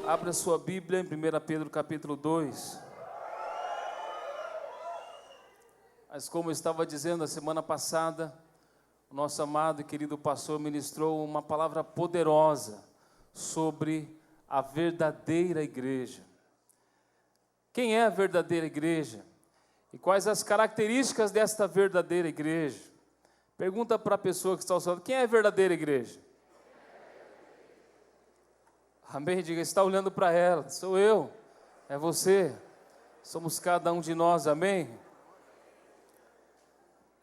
Abra sua Bíblia em 1 Pedro capítulo 2. Mas como eu estava dizendo a semana passada, o nosso amado e querido pastor ministrou uma palavra poderosa sobre a verdadeira igreja. Quem é a verdadeira igreja? E quais as características desta verdadeira igreja? Pergunta para a pessoa que está ao seu lado, quem é a verdadeira igreja? Amém? Diga, está olhando para ela, sou eu, é você, somos cada um de nós, amém?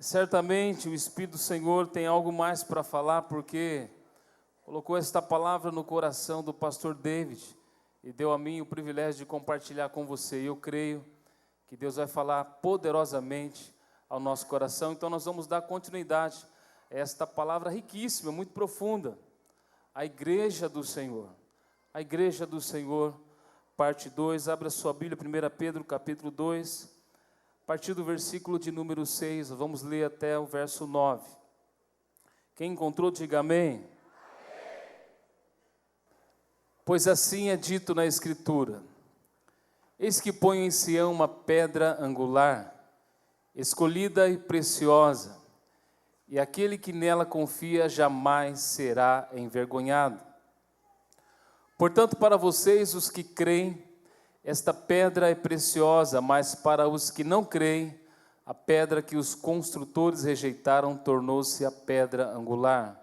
Certamente o Espírito do Senhor tem algo mais para falar, porque colocou esta palavra no coração do pastor David e deu a mim o privilégio de compartilhar com você. E eu creio que Deus vai falar poderosamente ao nosso coração. Então nós vamos dar continuidade a esta palavra riquíssima, muito profunda, a igreja do Senhor. A igreja do Senhor, parte 2, abra sua Bíblia, 1 Pedro capítulo 2, a partir do versículo de número 6, vamos ler até o verso 9. Quem encontrou, diga amém. Amém. Pois assim é dito na Escritura: eis que ponho em Sião uma pedra angular, escolhida e preciosa, e aquele que nela confia jamais será envergonhado. Portanto, para vocês, os que creem, esta pedra é preciosa, mas para os que não creem, a pedra que os construtores rejeitaram tornou-se a pedra angular,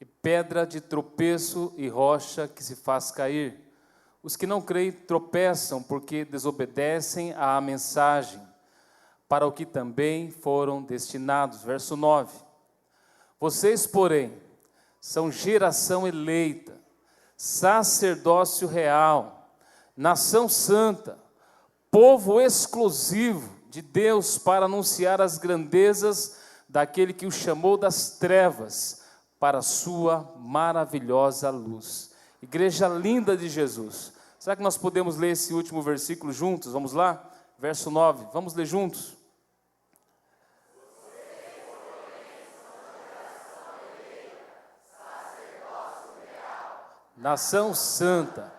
e pedra de tropeço e rocha que se faz cair. Os que não creem tropeçam porque desobedecem à mensagem, para o que também foram destinados. Verso 9. Vocês, porém, são geração eleita, sacerdócio real, nação santa, povo exclusivo de Deus, para anunciar as grandezas daquele que o chamou das trevas para a sua maravilhosa luz. Igreja linda de Jesus. Será que nós podemos ler esse último versículo juntos? Vamos lá? Verso 9, vamos ler juntos? Nação santa,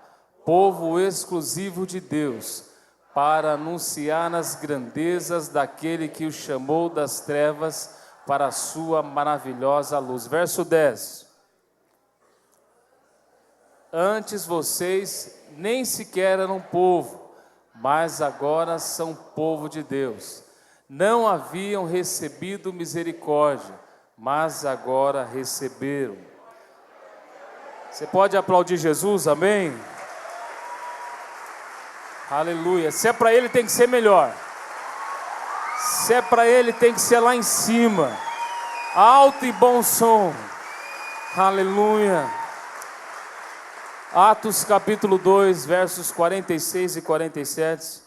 povo exclusivo de Deus, para anunciar as grandezas daquele que o chamou das trevas para a sua maravilhosa luz. Verso 10. Antes vocês nem sequer eram povo, mas agora são povo de Deus. Não haviam recebido misericórdia, mas agora receberam. Você pode aplaudir Jesus, amém? Aleluia. Se é para Ele, tem que ser melhor. Se é para Ele, tem que ser lá em cima. Alto e bom som. Aleluia. Atos capítulo 2, versos 46 e 47.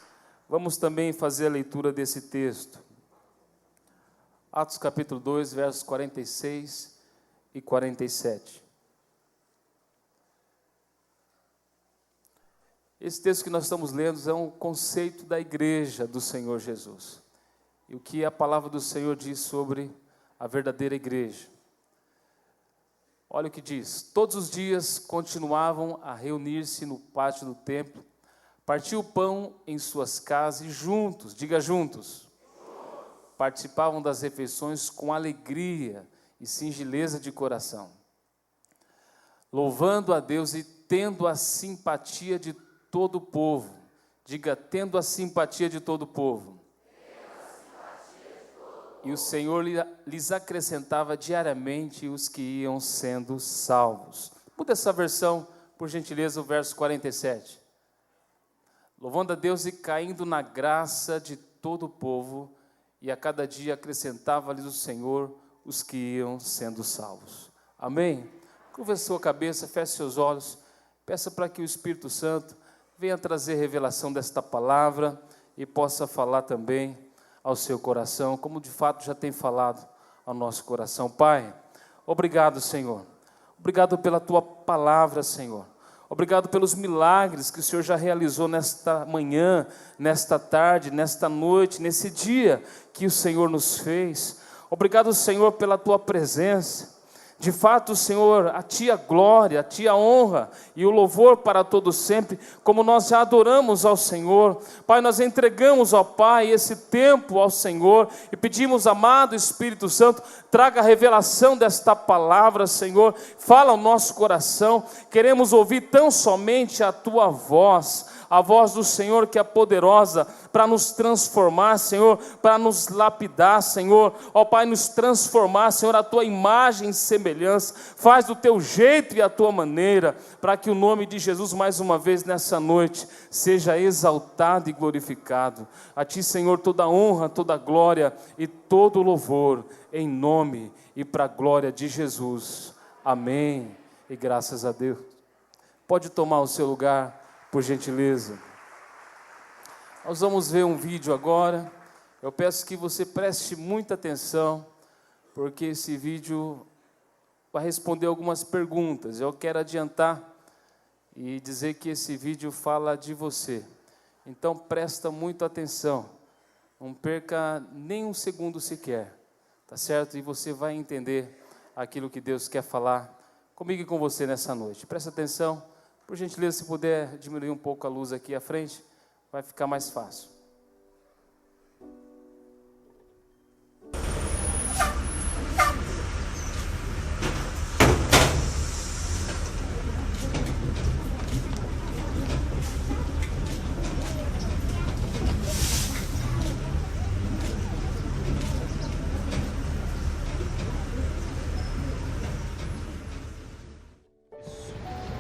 Vamos também fazer a leitura desse texto. Atos capítulo 2, versos 46 e 47. Esse texto que nós estamos lendo é um conceito da igreja do Senhor Jesus. E o que a palavra do Senhor diz sobre a verdadeira igreja. Olha o que diz: todos os dias continuavam a reunir-se no pátio do templo, partiam o pão em suas casas e juntos, diga juntos, participavam das refeições com alegria e singeleza de coração, louvando a Deus e tendo a simpatia de todo o povo. Diga, tendo a simpatia de todo o povo. E o Senhor lhes acrescentava diariamente os que iam sendo salvos. Muda essa versão, por gentileza, o verso 47. Louvando a Deus e caindo na graça de todo o povo, e a cada dia acrescentava-lhes o Senhor os que iam sendo salvos. Amém? Curva a sua cabeça, feche seus olhos, peça para que o Espírito Santo venha trazer revelação desta palavra e possa falar também ao seu coração, como de fato já tem falado ao nosso coração. Pai, obrigado, Senhor. Obrigado pela Tua palavra, Senhor. Obrigado pelos milagres que o Senhor já realizou nesta manhã, nesta tarde, nesta noite, nesse dia que o Senhor nos fez. Obrigado, Senhor, pela Tua presença. De fato, Senhor, a Ti a glória, a Ti a honra e o louvor para todos sempre, como nós já adoramos ao Senhor. Pai, nós entregamos, ó Pai, esse tempo ao Senhor e pedimos, amado Espírito Santo, traga a revelação desta palavra, Senhor. Fala ao nosso coração, queremos ouvir tão somente a Tua voz, a voz do Senhor que é poderosa para nos transformar, Senhor, para nos lapidar, Senhor, ó Pai, nos transformar, Senhor, a Tua imagem e semelhança, faz do Teu jeito e a Tua maneira, para que o nome de Jesus, mais uma vez nessa noite, seja exaltado e glorificado. A Ti, Senhor, toda honra, toda glória e todo louvor, em nome e para a glória de Jesus. Amém, e graças a Deus. Pode tomar o seu lugar, por gentileza. Nós vamos ver um vídeo agora. Eu peço que você preste muita atenção, porque esse vídeo vai responder algumas perguntas. Eu quero adiantar e dizer que esse vídeo fala de você. Então presta muita atenção. Não perca nem um segundo sequer, tá certo? E você vai entender aquilo que Deus quer falar comigo e com você nessa noite. Presta atenção. Por gentileza, se puder diminuir um pouco a luz aqui à frente, vai ficar mais fácil.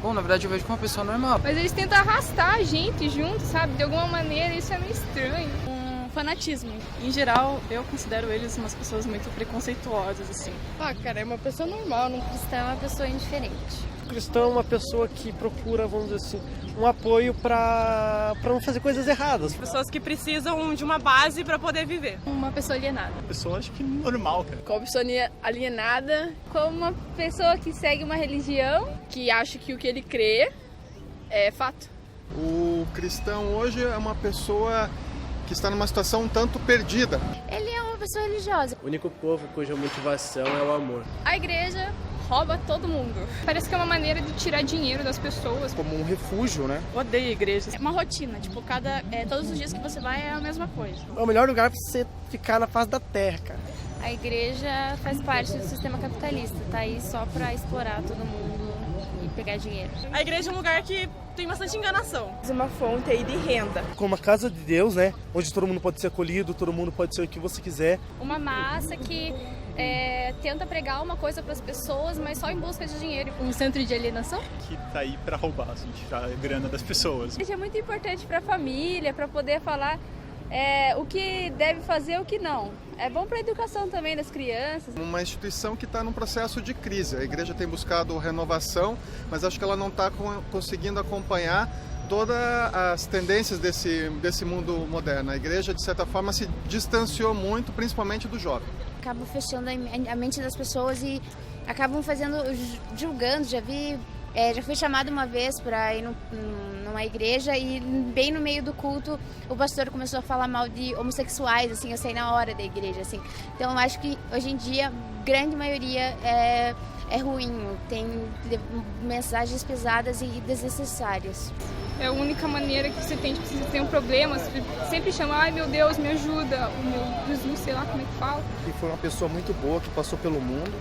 Bom, na verdade eu vejo como uma pessoa normal. Mas eles tentam arrastar a gente junto, sabe? De alguma maneira, isso é meio estranho. Um fanatismo. Em geral, eu considero eles umas pessoas muito preconceituosas, assim. Ah, cara, é uma pessoa normal. Um cristão é uma pessoa indiferente. O cristão é uma pessoa que procura, vamos dizer assim, um apoio para não fazer coisas erradas. Pessoas que precisam de uma base para poder viver. Uma pessoa alienada. Pessoa, acho que normal, cara. Como pessoa alienada, como uma pessoa que segue uma religião, que acha que o que ele crê é fato. O cristão hoje é uma pessoa que está numa situação um tanto perdida. Ele é uma pessoa religiosa. O único povo cuja motivação é o amor. A igreja rouba todo mundo. Parece que é uma maneira de tirar dinheiro das pessoas. Como um refúgio, né? Odeio igrejas. É uma rotina, tipo, todos os dias que você vai é a mesma coisa. É o melhor lugar para você ficar na face da terra, cara. A igreja faz parte do sistema capitalista, tá aí só pra explorar todo mundo e pegar dinheiro. A igreja é um lugar que tem bastante enganação. Uma fonte aí de renda. Como a casa de Deus, né? Onde todo mundo pode ser acolhido, todo mundo pode ser o que você quiser. Uma massa que tenta pregar uma coisa para as pessoas, mas só em busca de dinheiro. Um centro de alienação? Que tá aí pra roubar, assim, tirar a grana das pessoas. Isso é muito importante para a família, para poder falar o que deve fazer e o que não. É bom para a educação também das crianças. Uma instituição que está num processo de crise. A igreja tem buscado renovação, mas acho que ela não está conseguindo acompanhar todas as tendências desse mundo moderno. A igreja, de certa forma, se distanciou muito, principalmente do jovem. Acabam fechando a mente das pessoas e acabam julgando. Já fui chamada uma vez para ir numa igreja e bem no meio do culto o pastor começou a falar mal de homossexuais, assim, eu saí na hora da igreja, assim. Então eu acho que hoje em dia a grande maioria é ruim, tem mensagens pesadas e desnecessárias. É a única maneira que você tem, tipo, se você tem um problema, você sempre chama, ai meu Deus, me ajuda, o meu Jesus, sei lá como é que fala. E foi uma pessoa muito boa que passou pelo mundo.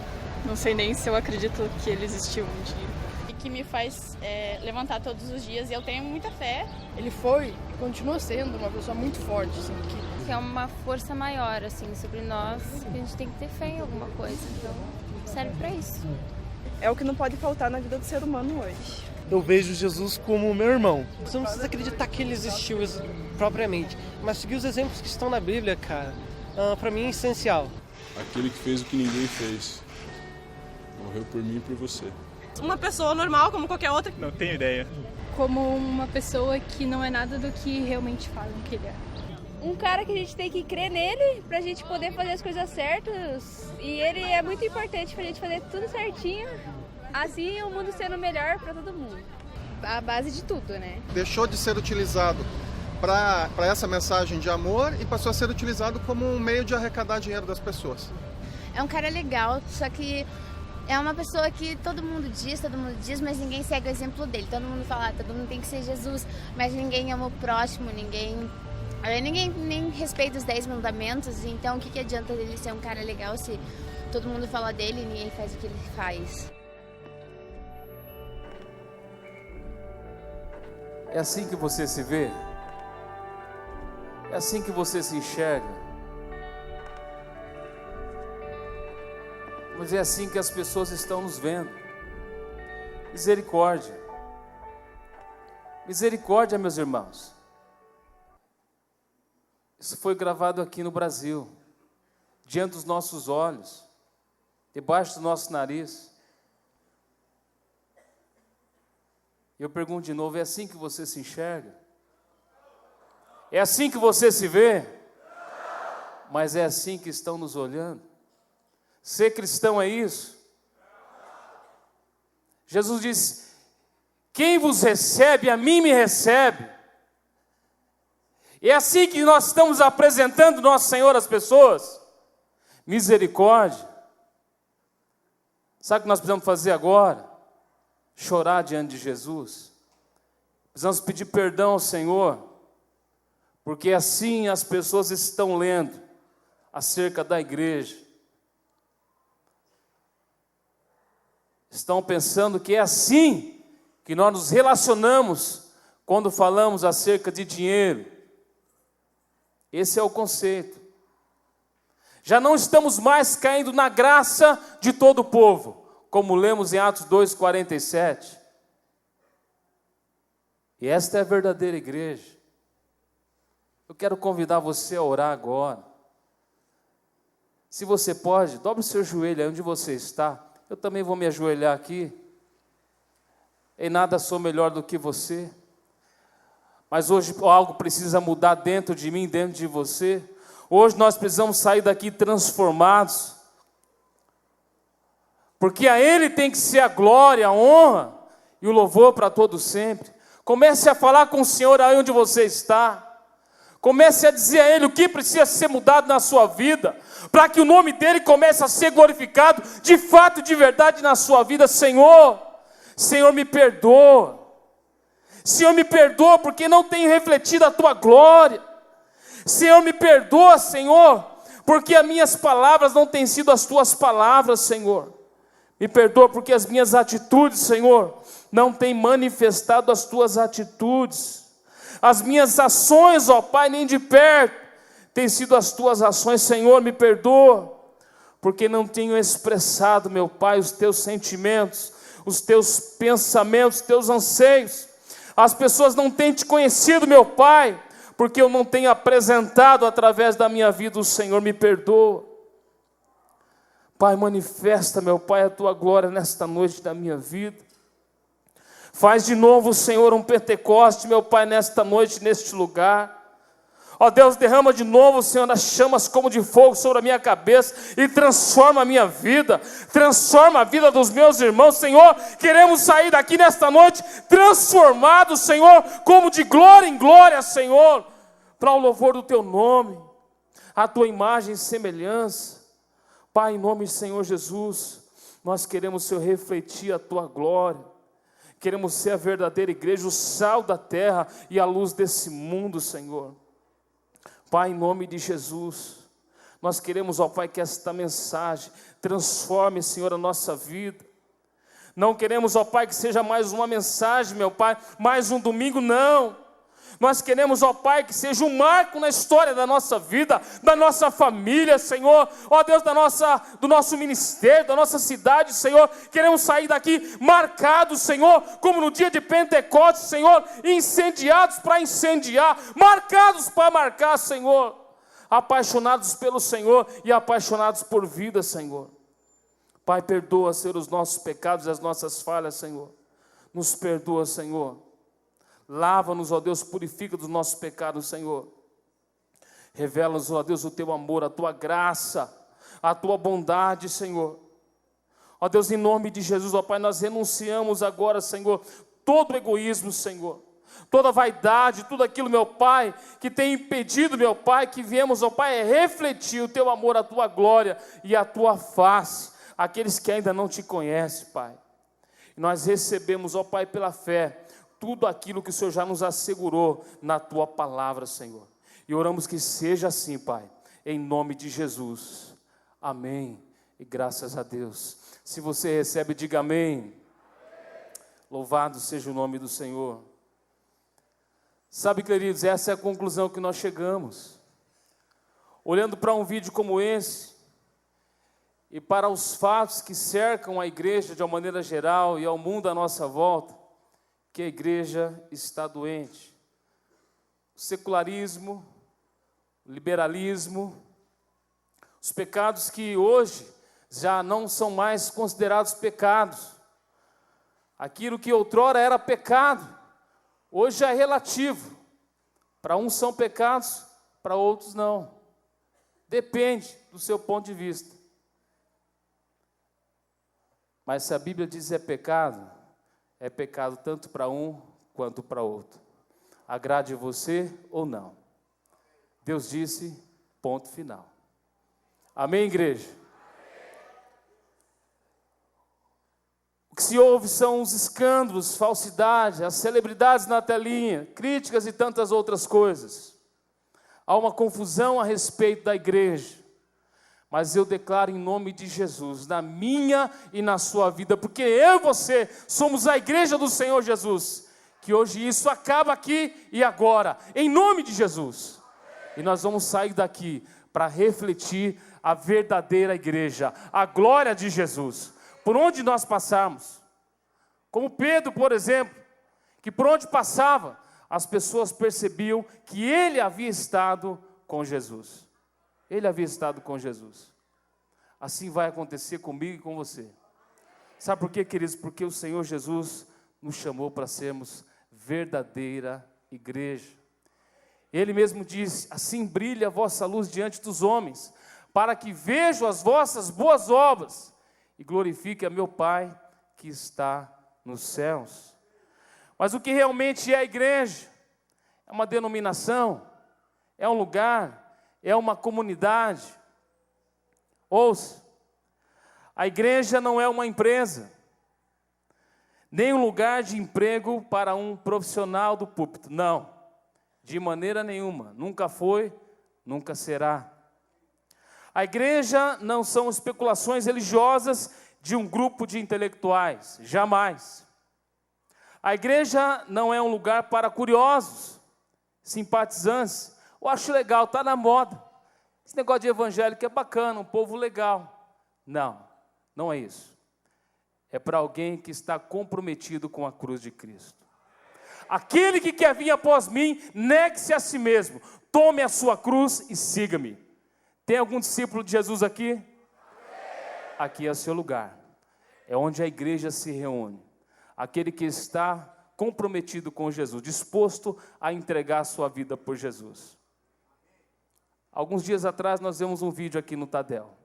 Não sei nem se eu acredito que ele existiu um dia. E que me faz levantar todos os dias e eu tenho muita fé. Ele foi e continua sendo uma pessoa muito forte, assim, Que é uma força maior, assim, sobre nós, que a gente tem que ter fé em alguma coisa, então serve pra isso. É o que não pode faltar na vida do ser humano hoje. Eu vejo Jesus como meu irmão. Você não precisa acreditar que ele existiu propriamente, mas seguir os exemplos que estão na Bíblia, cara, pra mim é essencial. Aquele que fez o que ninguém fez. Morreu por mim e por você. Uma pessoa normal, como qualquer outra. Não tenho ideia. Como uma pessoa que não é nada do que realmente falam que ele é. Um cara que a gente tem que crer nele pra gente poder fazer as coisas certas. E ele é muito importante pra gente fazer tudo certinho. Assim o mundo sendo melhor pra todo mundo. A base de tudo, né? Deixou de ser utilizado para essa mensagem de amor e passou a ser utilizado como um meio de arrecadar dinheiro das pessoas. É um cara legal, só que é uma pessoa que todo mundo diz, mas ninguém segue o exemplo dele. Todo mundo fala, todo mundo tem que ser Jesus, mas ninguém ama o próximo, ninguém nem respeita os 10 mandamentos. Então o que adianta ele ser um cara legal se todo mundo fala dele e ninguém faz o que ele faz? É assim que você se vê? É assim que você se enxerga? Mas é assim que as pessoas estão nos vendo. Misericórdia. Misericórdia, meus irmãos. Isso foi gravado aqui no Brasil, diante dos nossos olhos, debaixo do nosso nariz. Eu pergunto de novo, é assim que você se enxerga? É assim que você se vê? Mas é assim que estão nos olhando? Ser cristão é isso? Jesus disse, quem vos recebe, a mim me recebe. E é assim que nós estamos apresentando nosso Senhor às pessoas. Misericórdia. Sabe o que nós precisamos fazer agora? Chorar diante de Jesus. Precisamos pedir perdão ao Senhor, porque assim as pessoas estão lendo acerca da igreja. Estão pensando que é assim que nós nos relacionamos quando falamos acerca de dinheiro. Esse é o conceito. Já não estamos mais caindo na graça de todo o povo, como lemos em Atos 2:47. E esta é a verdadeira igreja. Eu quero convidar você a orar agora. Se você pode, dobre o seu joelho aí onde você está. Eu também vou me ajoelhar aqui. Em nada sou melhor do que você. Mas hoje algo precisa mudar dentro de mim, dentro de você. Hoje nós precisamos sair daqui transformados. Porque a Ele tem que ser a glória, a honra e o louvor para todo sempre. Comece a falar com o Senhor aí onde você está. Comece a dizer a Ele o que precisa ser mudado na sua vida, para que o nome dEle comece a ser glorificado de fato e de verdade na sua vida. Senhor, Senhor, me perdoa. Senhor, me perdoa porque não tenho refletido a Tua glória. Senhor, me perdoa, Senhor, porque as minhas palavras não têm sido as Tuas palavras, Senhor. Me perdoa porque as minhas atitudes, Senhor, não têm manifestado as Tuas atitudes. As minhas ações, ó Pai, nem de perto têm sido as Tuas ações. Senhor, me perdoa, porque não tenho expressado, meu Pai, os Teus sentimentos, os Teus pensamentos, os Teus anseios. As pessoas não têm Te conhecido, meu Pai, porque eu não tenho apresentado através da minha vida o Senhor. Me perdoa. Pai, manifesta, meu Pai, a Tua glória nesta noite da minha vida. Faz de novo, Senhor, um Pentecoste, meu Pai, nesta noite, neste lugar. Ó Deus, derrama de novo, Senhor, as chamas como de fogo sobre a minha cabeça e transforma a minha vida, transforma a vida dos meus irmãos, Senhor. Queremos sair daqui nesta noite transformados, Senhor, como de glória em glória, Senhor, para o louvor do Teu nome, a Tua imagem e semelhança. Pai, em nome do Senhor Jesus, nós queremos, Senhor, refletir a Tua glória. Queremos ser a verdadeira igreja, o sal da terra e a luz desse mundo, Senhor. Pai, em nome de Jesus, nós queremos, ó Pai, que esta mensagem transforme, Senhor, a nossa vida. Não queremos, ó Pai, que seja mais uma mensagem, meu Pai, mais um domingo, não. Nós queremos, ó Pai, que seja um marco na história da nossa vida, da nossa família, Senhor. Ó Deus, do nosso ministério, da nossa cidade, Senhor. Queremos sair daqui marcados, Senhor, como no dia de Pentecostes, Senhor, incendiados para incendiar, marcados para marcar, Senhor. Apaixonados pelo Senhor e apaixonados por vida, Senhor. Pai, perdoa, Senhor, os nossos pecados e as nossas falhas, Senhor. Nos perdoa, Senhor. Lava-nos, ó Deus, purifica dos nossos pecados, Senhor. Revela-nos, ó Deus, o Teu amor, a Tua graça, a Tua bondade, Senhor. Ó Deus, em nome de Jesus, ó Pai, nós renunciamos agora, Senhor, todo egoísmo, Senhor. Toda vaidade, tudo aquilo, meu Pai, que tem impedido, meu Pai, que viemos, ó Pai, refletir o Teu amor, a Tua glória e a Tua face. aqueles que ainda não te conhecem, Pai. E nós recebemos, ó Pai, pela fé, tudo aquilo que o Senhor já nos assegurou na Tua palavra, Senhor. E oramos que seja assim, Pai, em nome de Jesus. Amém. E graças a Deus. Se você recebe, diga amém. Louvado seja o nome do Senhor. Sabe, queridos, essa é a conclusão que nós chegamos. Olhando para um vídeo como esse, e para os fatos que cercam a igreja de uma maneira geral e ao mundo à nossa volta, que a igreja está doente. O secularismo, o liberalismo, os pecados que hoje já não são mais considerados pecados. Aquilo que outrora era pecado, hoje é relativo. Para uns são pecados, para outros não. Depende do seu ponto de vista. Mas se a Bíblia diz é pecado tanto para um quanto para outro. Agrade você ou não. Deus disse, ponto final. Amém, igreja? O que se ouve são os escândalos, falsidade, as celebridades na telinha, críticas e tantas outras coisas. Há uma confusão a respeito da igreja. Mas eu declaro em nome de Jesus, na minha e na sua vida, porque eu e você somos a igreja do Senhor Jesus, que hoje isso acaba aqui e agora, em nome de Jesus. E nós vamos sair daqui para refletir a verdadeira igreja, a glória de Jesus, por onde nós passarmos. Como Pedro, por exemplo, que por onde passava, as pessoas percebiam que ele havia estado com Jesus. Ele havia estado com Jesus. Assim vai acontecer comigo e com você. Sabe por quê, queridos? Porque o Senhor Jesus nos chamou para sermos verdadeira igreja. Ele mesmo disse, assim brilha a vossa luz diante dos homens, para que vejam as vossas boas obras e glorifique a meu Pai que está nos céus. Mas o que realmente é a igreja? É uma denominação, é um lugar, é uma comunidade. Ouça, a igreja não é uma empresa, nem um lugar de emprego para um profissional do púlpito, não, de maneira nenhuma, nunca foi, nunca será. A igreja não são especulações religiosas de um grupo de intelectuais, jamais. A igreja não é um lugar para curiosos, simpatizantes. Eu acho legal, está na moda. Esse negócio de evangélico é bacana, um povo legal. Não, não é isso. É para alguém que está comprometido com a cruz de Cristo. Aquele que quer vir após mim, negue-se a si mesmo. Tome a sua cruz e siga-me. Tem algum discípulo de Jesus aqui? Aqui é o seu lugar. É onde a igreja se reúne. Aquele que está comprometido com Jesus, disposto a entregar a sua vida por Jesus. Alguns dias atrás nós vimos um vídeo aqui no Tadel,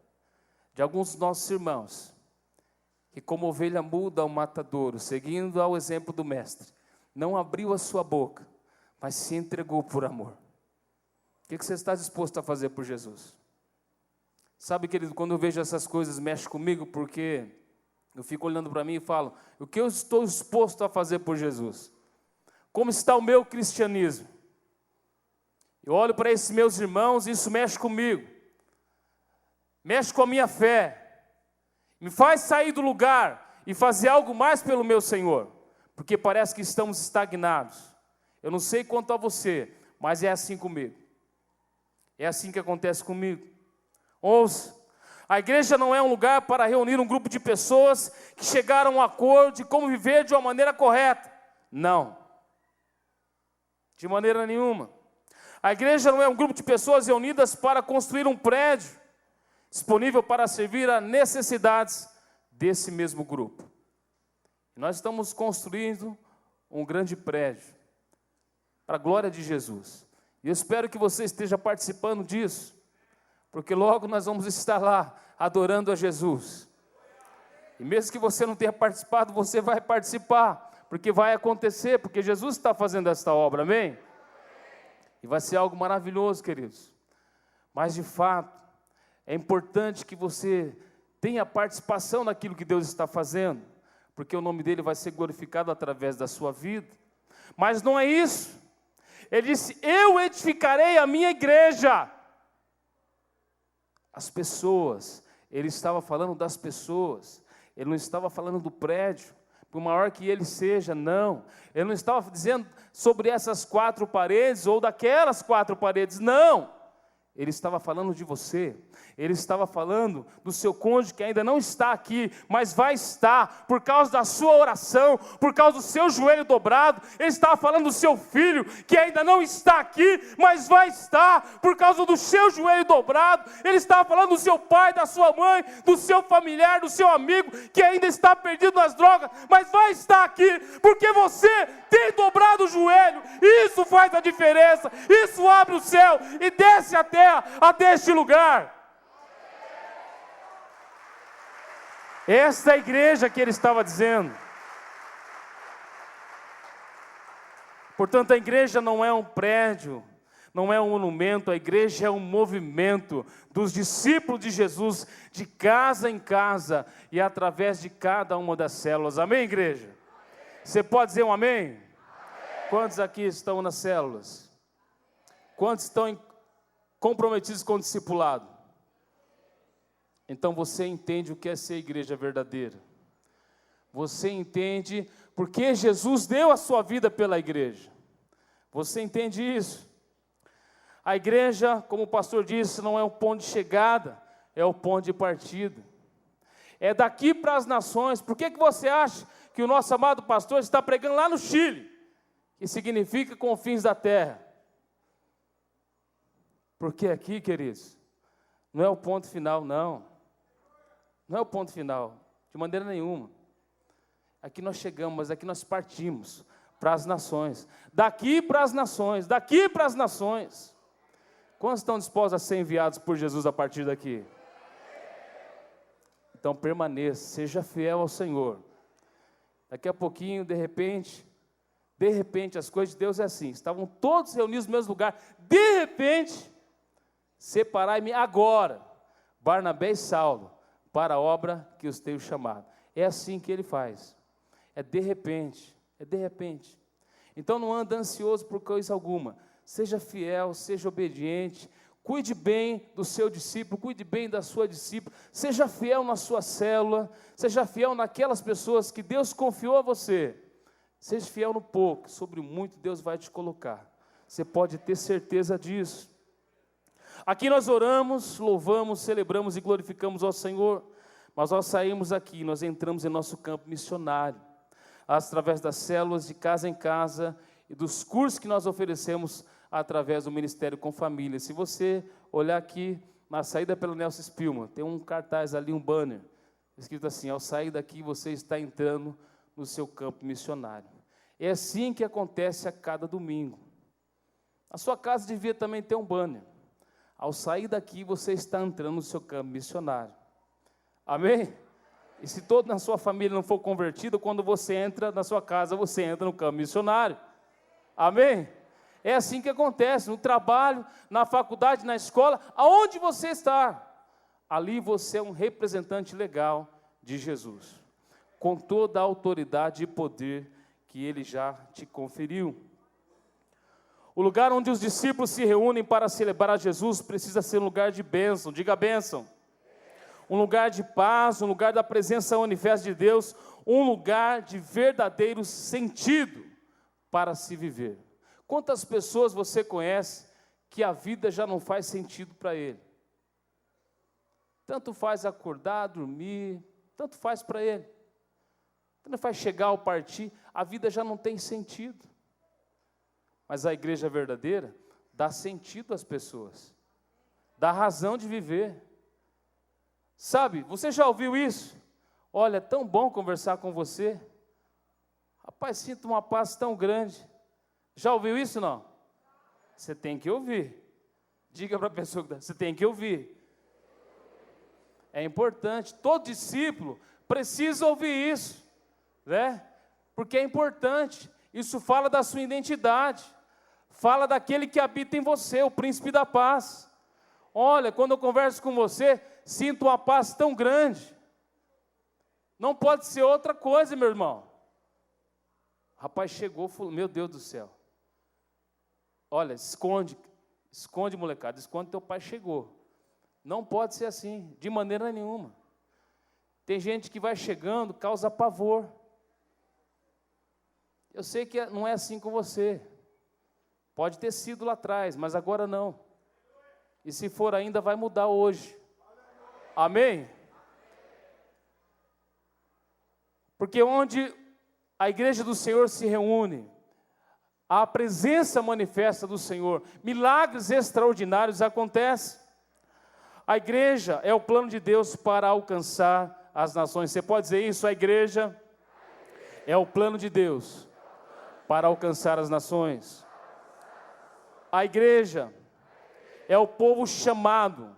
de alguns dos nossos irmãos, que como ovelha muda ao matadouro, seguindo ao exemplo do mestre, não abriu a sua boca, mas se entregou por amor. O que você está disposto a fazer por Jesus? Sabe, querido, quando eu vejo essas coisas, mexe comigo, porque eu fico olhando para mim e falo, o que eu estou disposto a fazer por Jesus? Como está o meu cristianismo? Eu olho para esses meus irmãos e isso mexe comigo. Mexe com a minha fé. Me faz sair do lugar e fazer algo mais pelo meu Senhor. Porque parece que estamos estagnados. Eu não sei quanto a você, mas é assim comigo. É assim que acontece comigo. Ouça, a igreja não é um lugar para reunir um grupo de pessoas que chegaram a um acordo de como viver de uma maneira correta. Não. De maneira nenhuma. A igreja não é um grupo de pessoas reunidas para construir um prédio disponível para servir a necessidades desse mesmo grupo. Nós estamos construindo um grande prédio para a glória de Jesus. E eu espero que você esteja participando disso, porque logo nós vamos estar lá adorando a Jesus. E mesmo que você não tenha participado, você vai participar, porque vai acontecer, porque Jesus está fazendo esta obra, amém? E vai ser algo maravilhoso, queridos. Mas de fato, é importante que você tenha participação naquilo que Deus está fazendo, porque o nome dele vai ser glorificado através da sua vida. Mas não é isso. Ele disse: eu edificarei a minha igreja. As pessoas, ele estava falando das pessoas, ele não estava falando do prédio, por maior que ele seja, não. Ele não estava dizendo sobre essas 4 paredes ou daquelas 4 paredes, não. Ele estava falando de você. Ele estava falando do seu cônjuge que ainda não está aqui, mas vai estar por causa da sua oração, por causa do seu joelho dobrado. Ele estava falando do seu filho que ainda não está aqui, mas vai estar por causa do seu joelho dobrado. Ele estava falando do seu pai, da sua mãe, do seu familiar, do seu amigo que ainda está perdido nas drogas, mas vai estar aqui porque você tem dobrado o joelho. Isso faz a diferença. Isso abre o céu e desce a terra até este lugar. Esta é a igreja que ele estava dizendo. Portanto, a igreja não é um prédio, não é um monumento, a igreja é um movimento dos discípulos de Jesus, de casa em casa e através de cada uma das células. Amém, igreja? Você pode dizer um amém? Amém. Quantos aqui estão nas células? Quantos estão comprometidos com o discipulado? Então você entende o que é ser igreja verdadeira. Você entende porque Jesus deu a sua vida pela igreja. Você entende isso? A igreja, como o pastor disse, não é um ponto de chegada, é o ponto de partida. É daqui para as nações. Por que você acha que o nosso amado pastor está pregando lá no Chile? Que significa confins da terra. Porque aqui, queridos, não é o ponto final, não. Não é o ponto final, de maneira nenhuma. Aqui nós chegamos, aqui nós partimos para as nações. Daqui para as nações, daqui para as nações. Quantos estão dispostos a ser enviados por Jesus a partir daqui? Então permaneça, seja fiel ao Senhor. Daqui a pouquinho, de repente as coisas de Deus é assim. Estavam todos reunidos no mesmo lugar. De repente, separai-me agora, Barnabé e Saulo, para a obra que os tenho chamado. É assim que ele faz. É de repente, é de repente. Então não anda ansioso por coisa alguma. Seja fiel, seja obediente. Cuide bem do seu discípulo, cuide bem da sua discípula. Seja fiel na sua célula. Seja fiel naquelas pessoas que Deus confiou a você. Seja fiel no pouco, sobre o muito Deus vai te colocar. Você pode ter certeza disso. Aqui nós oramos, louvamos, celebramos e glorificamos ao Senhor, mas nós saímos aqui, nós entramos em nosso campo missionário, através das células de casa em casa e dos cursos que nós oferecemos através do Ministério com Família. Se você olhar aqui na saída pela Nelson Spillman, tem um cartaz ali, um banner, escrito assim: ao sair daqui você está entrando no seu campo missionário. É assim que acontece a cada domingo. A sua casa devia também ter um banner. Ao sair daqui, você está entrando no seu campo missionário. Amém? E se todo na sua família não for convertido, quando você entra na sua casa, você entra no campo missionário. Amém? É assim que acontece, no trabalho, na faculdade, na escola, aonde você está. Ali você é um representante legal de Jesus, com toda a autoridade e poder que Ele já te conferiu. O lugar onde os discípulos se reúnem para celebrar a Jesus precisa ser um lugar de bênção, diga bênção. Um lugar de paz, um lugar da presença manifesta de Deus, um lugar de verdadeiro sentido para se viver. Quantas pessoas você conhece que a vida já não faz sentido para ele? Tanto faz acordar, dormir, tanto faz para ele. Tanto faz chegar ou partir, a vida já não tem sentido. Mas a igreja verdadeira dá sentido às pessoas, dá razão de viver. Sabe, você já ouviu isso? Olha, é tão bom conversar com você. Rapaz, sinto uma paz tão grande. Já ouviu isso, não? Você tem que ouvir. Diga para a pessoa que você tem que ouvir. É importante, todo discípulo precisa ouvir isso, né? Porque é importante. Isso fala da sua identidade. Fala daquele que habita em você, o príncipe da paz. Olha, quando eu converso com você, sinto uma paz tão grande. Não pode ser outra coisa, meu irmão. O rapaz chegou e falou, meu Deus do céu. Olha, esconde, molecada, esconde, teu pai chegou. Não pode ser assim, de maneira nenhuma. Tem gente que vai chegando, causa pavor. Eu sei que não é assim com você. Pode ter sido lá atrás, mas agora não. E se for ainda, vai mudar hoje. Amém? Porque onde a igreja do Senhor se reúne, a presença manifesta do Senhor, milagres extraordinários acontecem. A igreja é o plano de Deus para alcançar as nações. Você pode dizer isso? A igreja é o plano de Deus para alcançar as nações. A igreja é o povo chamado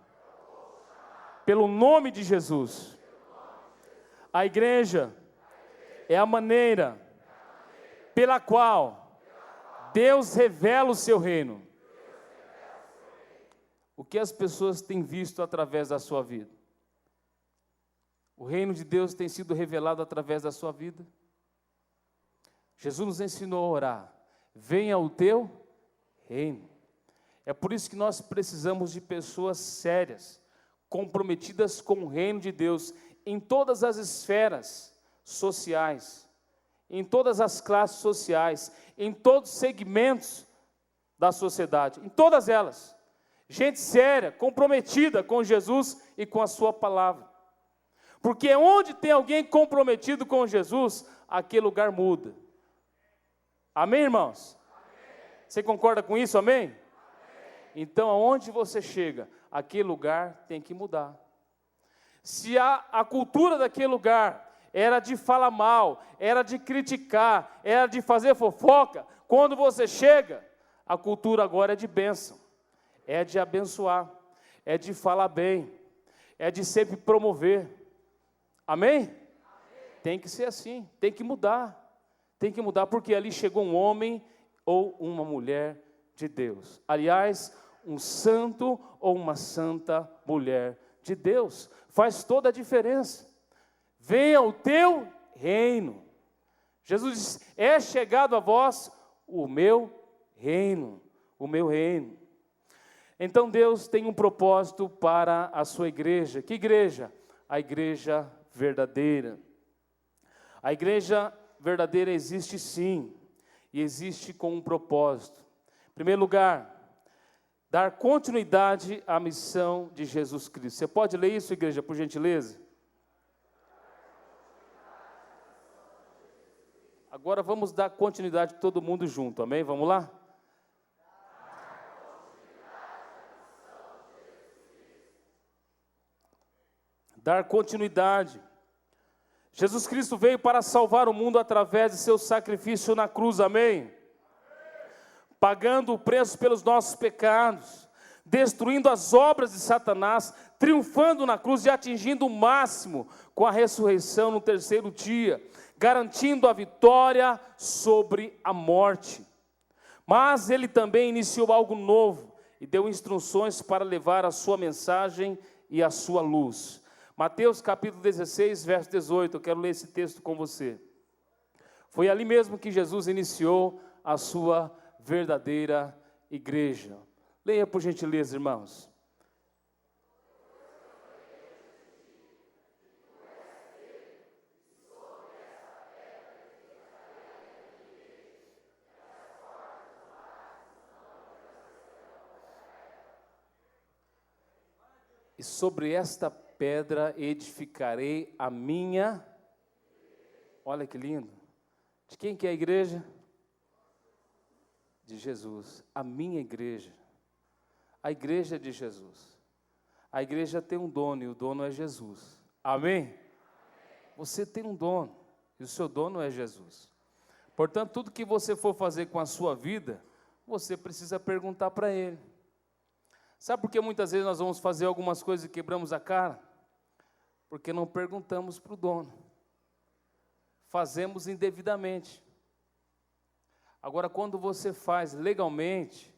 pelo nome de Jesus. A igreja é a maneira pela qual Deus revela o seu reino. O que as pessoas têm visto através da sua vida? O reino de Deus tem sido revelado através da sua vida? Jesus nos ensinou a orar, venha o teu reino. É por isso que nós precisamos de pessoas sérias, comprometidas com o reino de Deus, em todas as esferas sociais, em todas as classes sociais, em todos os segmentos da sociedade, em todas elas. Gente séria, comprometida com Jesus e com a sua palavra. Porque onde tem alguém comprometido com Jesus, aquele lugar muda. Amém, irmãos? Amém. Você concorda com isso, amém? Amém? Então, aonde você chega, aquele lugar tem que mudar. Se a cultura daquele lugar era de falar mal, era de criticar, era de fazer fofoca, quando você chega, a cultura agora é de bênção, é de abençoar, é de falar bem, é de sempre promover. Amém? Amém? Tem que ser assim, tem que mudar. Tem que mudar, porque ali chegou um homem ou uma mulher de Deus. Aliás, um santo ou uma santa mulher de Deus. Faz toda a diferença. Venha o teu reino. Jesus diz, é chegado a vós o meu reino. O meu reino. Então Deus tem um propósito para a sua igreja. Que igreja? A igreja verdadeira. A igreja verdadeira existe sim, e existe com um propósito. Em primeiro lugar, dar continuidade à missão de Jesus Cristo. Você pode ler isso, igreja, por gentileza? Agora vamos dar continuidade todo mundo junto, amém? Vamos lá? Dar continuidade. Jesus Cristo veio para salvar o mundo através de seu sacrifício na cruz, amém? Pagando o preço pelos nossos pecados, destruindo as obras de Satanás, triunfando na cruz e atingindo o máximo com a ressurreição no terceiro dia, garantindo a vitória sobre a morte. Mas ele também iniciou algo novo e deu instruções para levar a sua mensagem e a sua luz. Mateus capítulo 16, verso 18, eu quero ler esse texto com você. Foi ali mesmo que Jesus iniciou a sua verdadeira igreja. Leia por gentileza, irmãos. E sobre esta pedra edificarei a minha. Olha que lindo. De quem que é a igreja? De Jesus. A minha igreja. A igreja é de Jesus. A igreja tem um dono e o dono é Jesus. Amém? Você tem um dono e o seu dono é Jesus. Portanto, tudo que você for fazer com a sua vida, você precisa perguntar para Ele. Sabe por que muitas vezes nós vamos fazer algumas coisas e quebramos a cara? Porque não perguntamos para o dono. Fazemos indevidamente. Agora, quando você faz legalmente,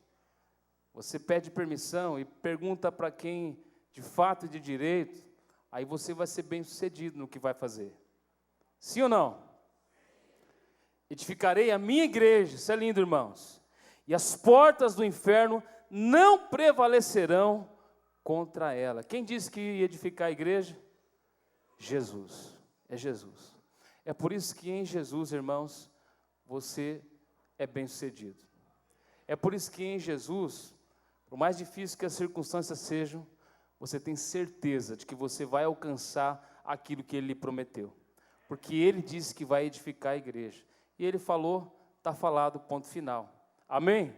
você pede permissão e pergunta para quem de fato e de direito, aí você vai ser bem-sucedido no que vai fazer. Sim ou não? Edificarei a minha igreja, isso é lindo, irmãos, e as portas do inferno não prevalecerão contra ela. Quem disse que ia edificar a igreja? Jesus, é Jesus. É por isso que em Jesus, irmãos, você é bem-sucedido. É por isso que em Jesus, por mais difícil que as circunstâncias sejam, você tem certeza de que você vai alcançar aquilo que Ele lhe prometeu. Porque Ele disse que vai edificar a igreja. E Ele falou, está falado, ponto final. Amém?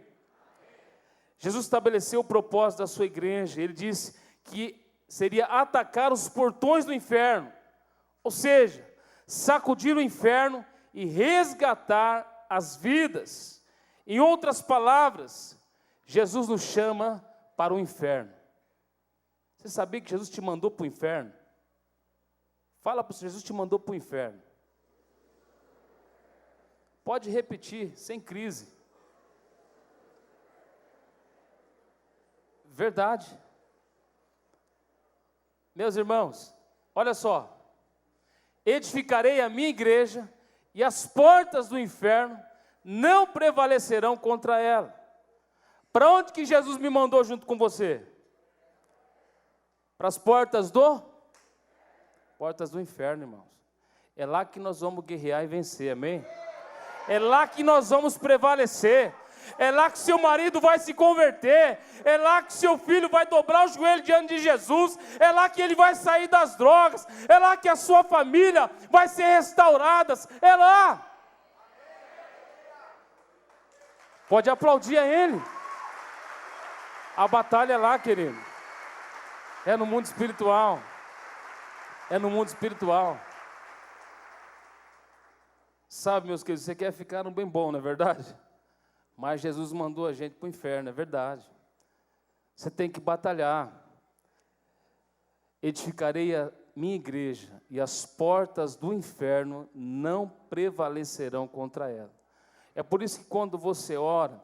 Jesus estabeleceu o propósito da sua igreja. Ele disse que seria atacar os portões do inferno. Ou seja, sacudir o inferno e resgatar as vidas. Em outras palavras, Jesus nos chama para o inferno. Você sabia que Jesus te mandou para o inferno? Fala para o Jesus te mandou para o inferno. Pode repetir, sem crise. Verdade. Meus irmãos, olha só. Edificarei a minha igreja e as portas do inferno não prevalecerão contra ela. Para onde que Jesus me mandou junto com você? Para as portas do inferno, irmãos. É lá que nós vamos guerrear e vencer, amém? É lá que nós vamos prevalecer. É lá que seu marido vai se converter. É lá que seu filho vai dobrar o joelho diante de Jesus. É lá que ele vai sair das drogas. É lá que a sua família vai ser restaurada. É lá. Pode aplaudir a Ele. A batalha é lá, querido. É no mundo espiritual. É no mundo espiritual. Sabe, meus queridos, você quer ficar no bem bom, não é verdade? Mas Jesus mandou a gente para o inferno, é verdade. Você tem que batalhar. Edificarei a minha igreja e as portas do inferno não prevalecerão contra ela. É por isso que quando você ora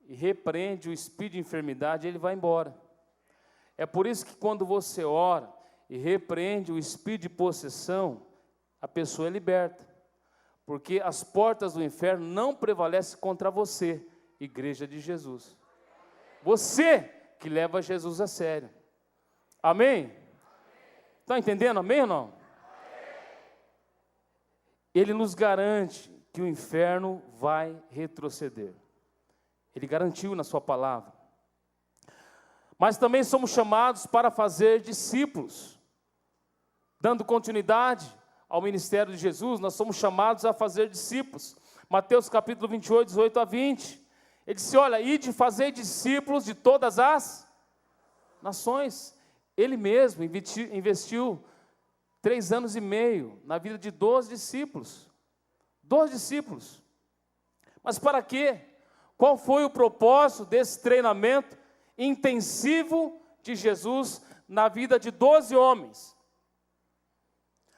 e repreende o espírito de enfermidade, ele vai embora. É por isso que quando você ora e repreende o espírito de possessão, a pessoa é liberta. Porque as portas do inferno não prevalecem contra você, igreja de Jesus. Você que leva Jesus a sério. Amém? Está entendendo? Amém ou não? Ele nos garante que o inferno vai retroceder. Ele garantiu na sua palavra. Mas também somos chamados para fazer discípulos. Dando continuidade ao ministério de Jesus, nós somos chamados a fazer discípulos. Mateus capítulo 28, 18 a 20. Ele disse, olha, ide fazer discípulos de todas as nações. Ele mesmo investiu 3 anos e meio na vida de 12 discípulos. 12 discípulos. Mas para quê? Qual foi o propósito desse treinamento intensivo de Jesus na vida de 12 homens?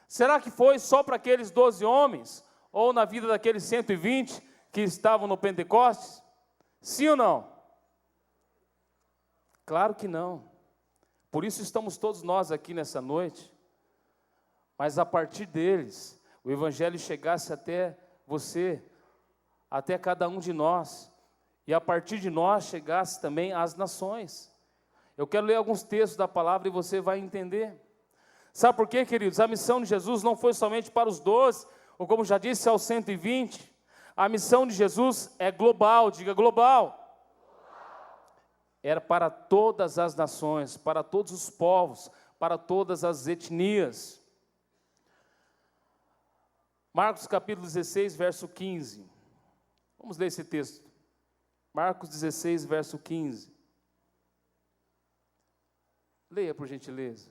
Será que foi só para aqueles 12 homens? Ou na vida daqueles 120 que estavam no Pentecostes? Sim ou não? Claro que não. Por isso estamos todos nós aqui nessa noite. Mas a partir deles, o Evangelho chegasse até você, até cada um de nós. E a partir de nós chegasse também às nações. Eu quero ler alguns textos da palavra e você vai entender. Sabe por quê, queridos? A missão de Jesus não foi somente para os 12, ou como já disse, aos 120. A missão de Jesus é global, diga global. Era para todas as nações, para todos os povos, para todas as etnias. Marcos capítulo 16, verso 15. Vamos ler esse texto. Marcos 16, verso 15. Leia, por gentileza.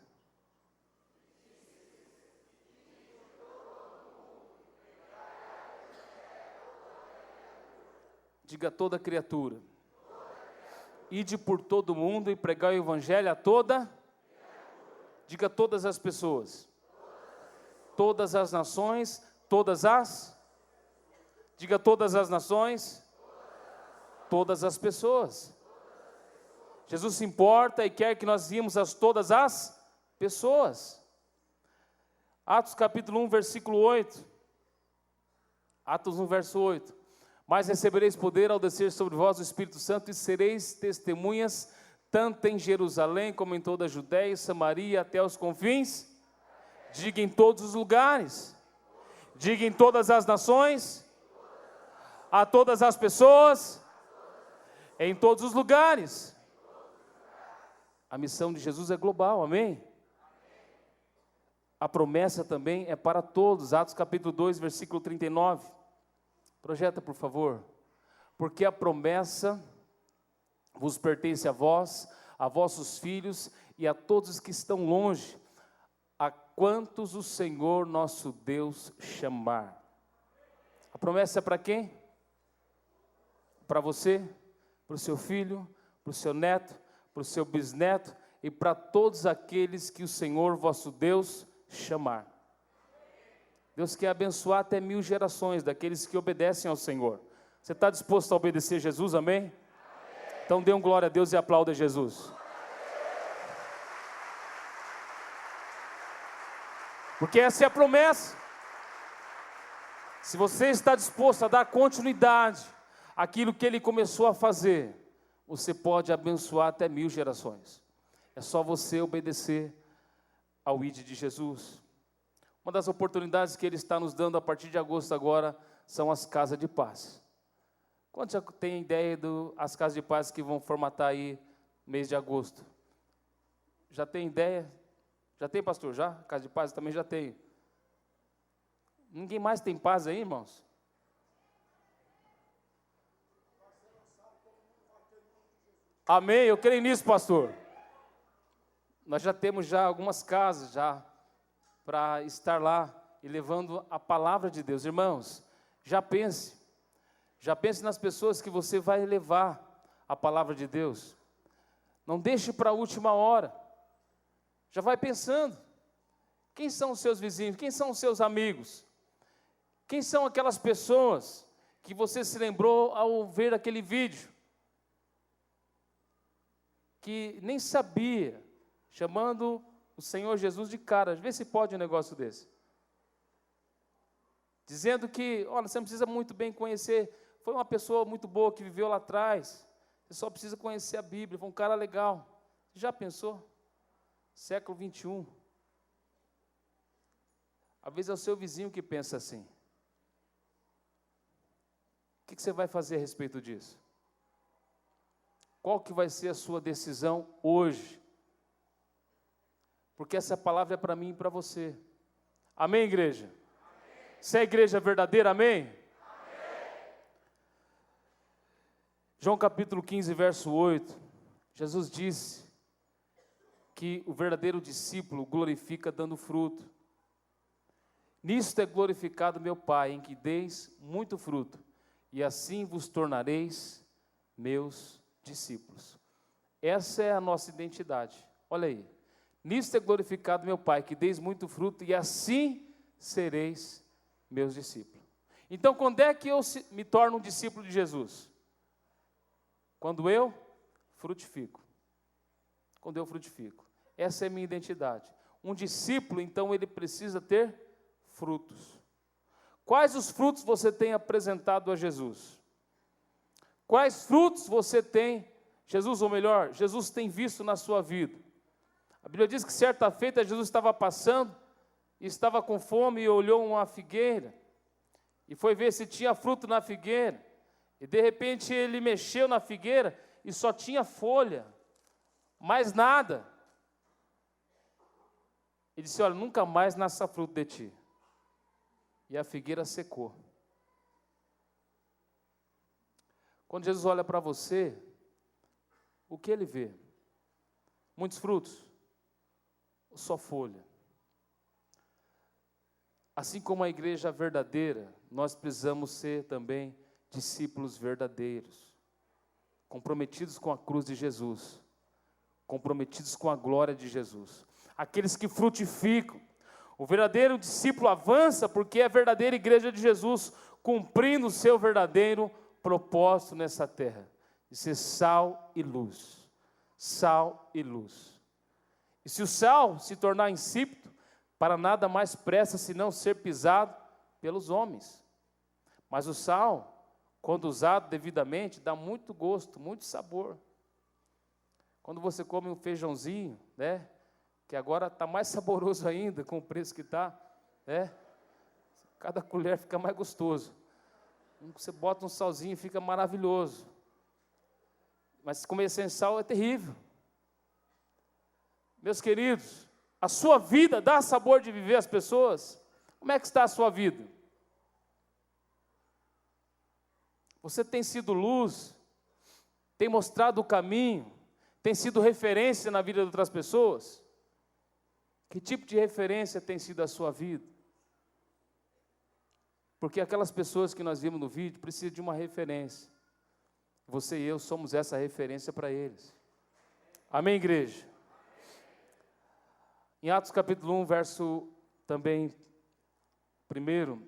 Diga a toda criatura. Ide por todo mundo e pregai o evangelho a toda. Diga a todas as pessoas. Todas as nações, todas as. Diga todas as nações. Todas as pessoas. Jesus se importa e quer que nós vimos todas as Pessoas. Atos capítulo 1, versículo 8. Atos 1, verso 8. Mas recebereis poder ao descer sobre vós o Espírito Santo e sereis testemunhas, tanto em Jerusalém como em toda a Judéia e Samaria, até os confins. Diga em todos os lugares. Diga em todas as nações. A todas as pessoas. Em todos os lugares. A missão de Jesus é global, amém? A promessa também é para todos. Atos capítulo 2, versículo 39. Projeta, por favor. Porque a promessa vos pertence a vós, a vossos filhos e a todos que estão longe, a quantos o Senhor nosso Deus chamar. A promessa é para quem? Para você, para o seu filho, para o seu neto, para o seu bisneto e para todos aqueles que o Senhor vosso Deus chamar. Deus quer abençoar até 1000 gerações daqueles que obedecem ao Senhor. Você está disposto a obedecer Jesus, amém? Amém. Então dê um glória a Deus e aplauda Jesus. Porque essa é a promessa. Se você está disposto a dar continuidade àquilo que Ele começou a fazer, você pode abençoar até 1000 gerações. É só você obedecer ao ID de Jesus. Uma das oportunidades que Ele está nos dando a partir de agosto agora são as casas de paz. Quantos já tem ideia das casas de paz que vão formatar aí no mês de agosto? Já tem ideia? Já tem, pastor? Já? Casa de paz também já tem. Ninguém mais tem paz aí, irmãos? Amém? Eu creio nisso, pastor. Nós já temos algumas casas para estar lá e levando a palavra de Deus. Irmãos, já pense nas pessoas que você vai levar a palavra de Deus. Não deixe para a última hora. Já vai pensando. Quem são os seus vizinhos? Quem são os seus amigos? Quem são aquelas pessoas que você se lembrou ao ver aquele vídeo? Que nem sabia, chamando o Senhor Jesus de cara. Vê se pode um negócio desse. Dizendo que, olha, você não precisa muito bem conhecer, foi uma pessoa muito boa que viveu lá atrás, você só precisa conhecer a Bíblia, foi um cara legal. Já pensou? Século 21. Às vezes é o seu vizinho que pensa assim. O que você vai fazer a respeito disso? Qual que vai ser a sua decisão hoje? Porque essa palavra é para mim e para você. Amém, igreja? Amém. Se é a igreja verdadeira, amém? Amém? João capítulo 15, verso 8. Jesus disse que o verdadeiro discípulo glorifica dando fruto. Nisto é glorificado meu Pai, em que deis muito fruto, e assim vos tornareis meus discípulos. Essa é a nossa identidade. Olha aí. Nisto é glorificado meu Pai, que deis muito fruto, e assim sereis meus discípulos. Então, quando é que eu me torno um discípulo de Jesus? Quando eu frutifico. Quando eu frutifico. Essa é a minha identidade. Um discípulo, então, ele precisa ter frutos. Quais os frutos você tem apresentado a Jesus? Quais frutos você tem, Jesus, ou melhor, Jesus tem visto na sua vida? A Bíblia diz que certa feita Jesus estava passando, e estava com fome e olhou uma figueira, e foi ver se tinha fruto na figueira, e de repente ele mexeu na figueira, e só tinha folha, mais nada. Ele disse, olha, nunca mais nasça fruto de ti. E a figueira secou. Quando Jesus olha para você, o que ele vê? Muitos frutos? Ou só folha? Assim como a igreja verdadeira, nós precisamos ser também discípulos verdadeiros, comprometidos com a cruz de Jesus, comprometidos com a glória de Jesus. Aqueles que frutificam. O verdadeiro discípulo avança porque é a verdadeira igreja de Jesus, cumprindo o seu verdadeiro propósito nessa terra, de ser sal e luz. Sal e luz. E se o sal se tornar insípido, para nada mais presta senão ser pisado pelos homens. Mas o sal, quando usado devidamente, dá muito gosto, muito sabor. Quando você come um feijãozinho, né, que agora está mais saboroso ainda com o preço que está, né, cada colher fica mais gostoso. Você bota um salzinho e fica maravilhoso. Mas comer sem sal é terrível. Meus queridos, a sua vida dá sabor de viver às pessoas? Como é que está a sua vida? Você tem sido luz? Tem mostrado o caminho? Tem sido referência na vida de outras pessoas? Que tipo de referência tem sido a sua vida? Porque aquelas pessoas que nós vimos no vídeo precisam de uma referência. Você e eu somos essa referência para eles. Amém, igreja? Em Atos capítulo 1, verso também 1,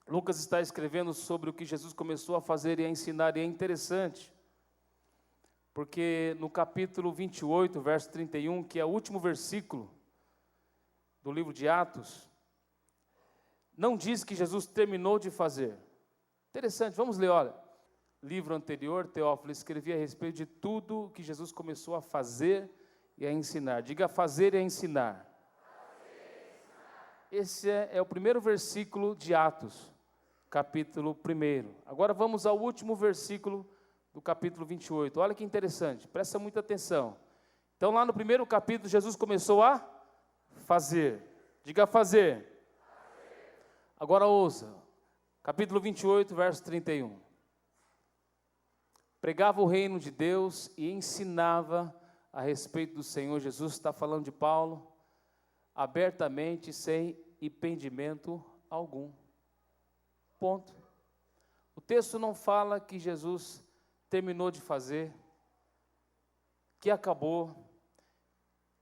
Lucas está escrevendo sobre o que Jesus começou a fazer e a ensinar, e é interessante, porque no capítulo 28, verso 31, que é o último versículo do livro de Atos, não diz que Jesus terminou de fazer. Interessante, vamos ler, olha. Livro anterior, Teófilo escrevia a respeito de tudo que Jesus começou a fazer e a ensinar. Diga, fazer e a ensinar. Esse é o primeiro versículo de Atos, capítulo 1. Agora vamos ao último versículo do capítulo 28. Olha que interessante, presta muita atenção. Então lá no primeiro capítulo, Jesus começou a fazer. Diga, fazer. Agora ouça, capítulo 28, verso 31. Pregava o reino de Deus e ensinava a respeito do Senhor. Jesus está falando de Paulo, abertamente, sem impedimento algum. Ponto. O texto não fala que Jesus terminou de fazer, que acabou,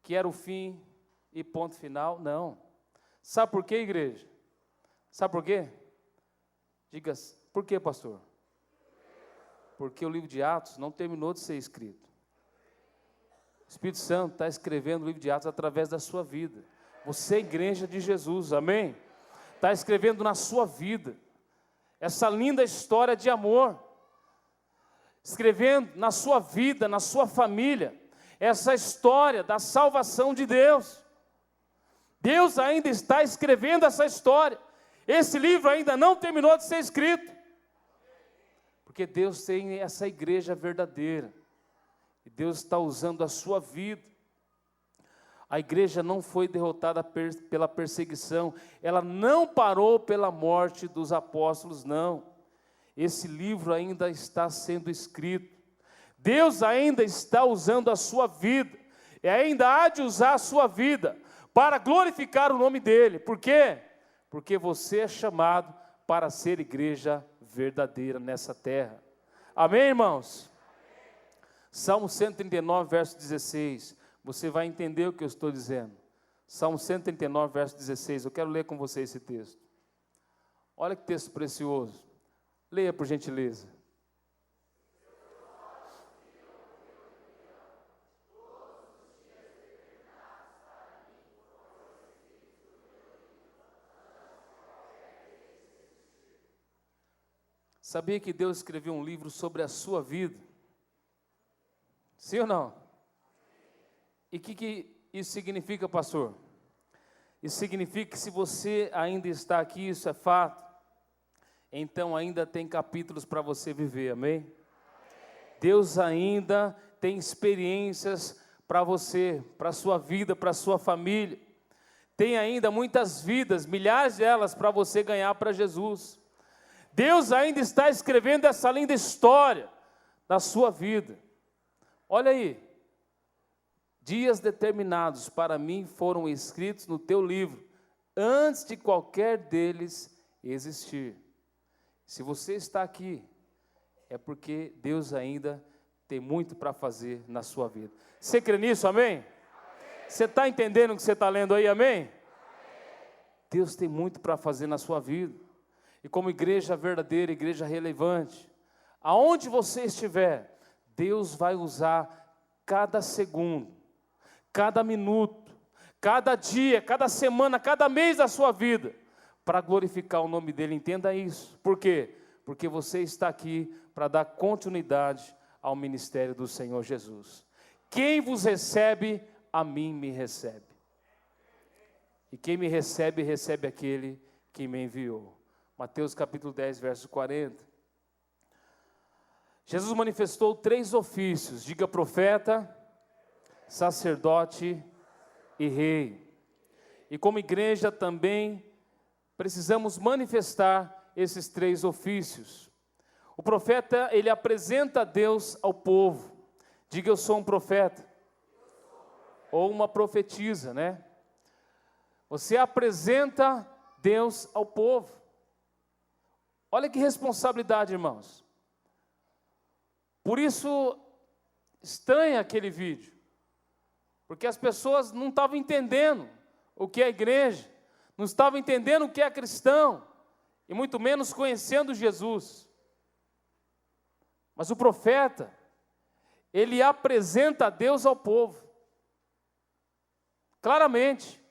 que era o fim e ponto final. Não. Sabe por quê, igreja? Sabe por quê? Diga, por quê, pastor? Porque o livro de Atos não terminou de ser escrito. O Espírito Santo está escrevendo o livro de Atos através da sua vida. Você é a igreja de Jesus, amém? Está escrevendo na sua vida essa linda história de amor. Escrevendo na sua vida, na sua família, essa história da salvação de Deus. Deus ainda está escrevendo essa história. Esse livro ainda não terminou de ser escrito. Porque Deus tem essa igreja verdadeira. E Deus está usando a sua vida. A igreja não foi derrotada pela perseguição. Ela não parou pela morte dos apóstolos, não. Esse livro ainda está sendo escrito. Deus ainda está usando a sua vida. E ainda há de usar a sua vida para glorificar o nome dEle. Por quê? Porque você é chamado para ser igreja verdadeira nessa terra. Amém, irmãos? Salmo 139, verso 16. Você vai entender o que eu estou dizendo. Salmo 139, verso 16. Eu quero ler com você esse texto. Olha que texto precioso. Leia, por gentileza. Sabia que Deus escreveu um livro sobre a sua vida? Sim ou não? E o que isso significa, pastor? Isso significa que se você ainda está aqui, isso é fato, então ainda tem capítulos para você viver, amém? Deus ainda tem experiências para você, para a sua vida, para a sua família. Tem ainda muitas vidas, milhares delas para você ganhar para Jesus. Deus ainda está escrevendo essa linda história na sua vida. Olha aí, dias determinados para mim foram escritos no teu livro, antes de qualquer deles existir. Se você está aqui, é porque Deus ainda tem muito para fazer na sua vida. Você crê nisso, amém? Você está entendendo o que você está lendo aí, amém? Deus tem muito para fazer na sua vida. E como igreja verdadeira, igreja relevante, aonde você estiver, Deus vai usar cada segundo, cada minuto, cada dia, cada semana, cada mês da sua vida, para glorificar o nome dEle. Entenda isso. Por quê? Porque você está aqui para dar continuidade ao ministério do Senhor Jesus. Quem vos recebe, a mim me recebe. E quem me recebe, recebe aquele que me enviou. Mateus capítulo 10, verso 40. Jesus manifestou 3 ofícios, diga profeta, sacerdote e rei. E como igreja também precisamos manifestar esses 3 ofícios. O profeta, ele apresenta Deus ao povo. Diga, eu sou um profeta. Ou uma profetisa, né? Você apresenta Deus ao povo. Olha que responsabilidade, irmãos. Por isso, estranha aquele vídeo. Porque as pessoas não estavam entendendo o que é a igreja. Não estavam entendendo o que é cristão. E muito menos conhecendo Jesus. Mas o profeta, ele apresenta Deus ao povo. Claramente.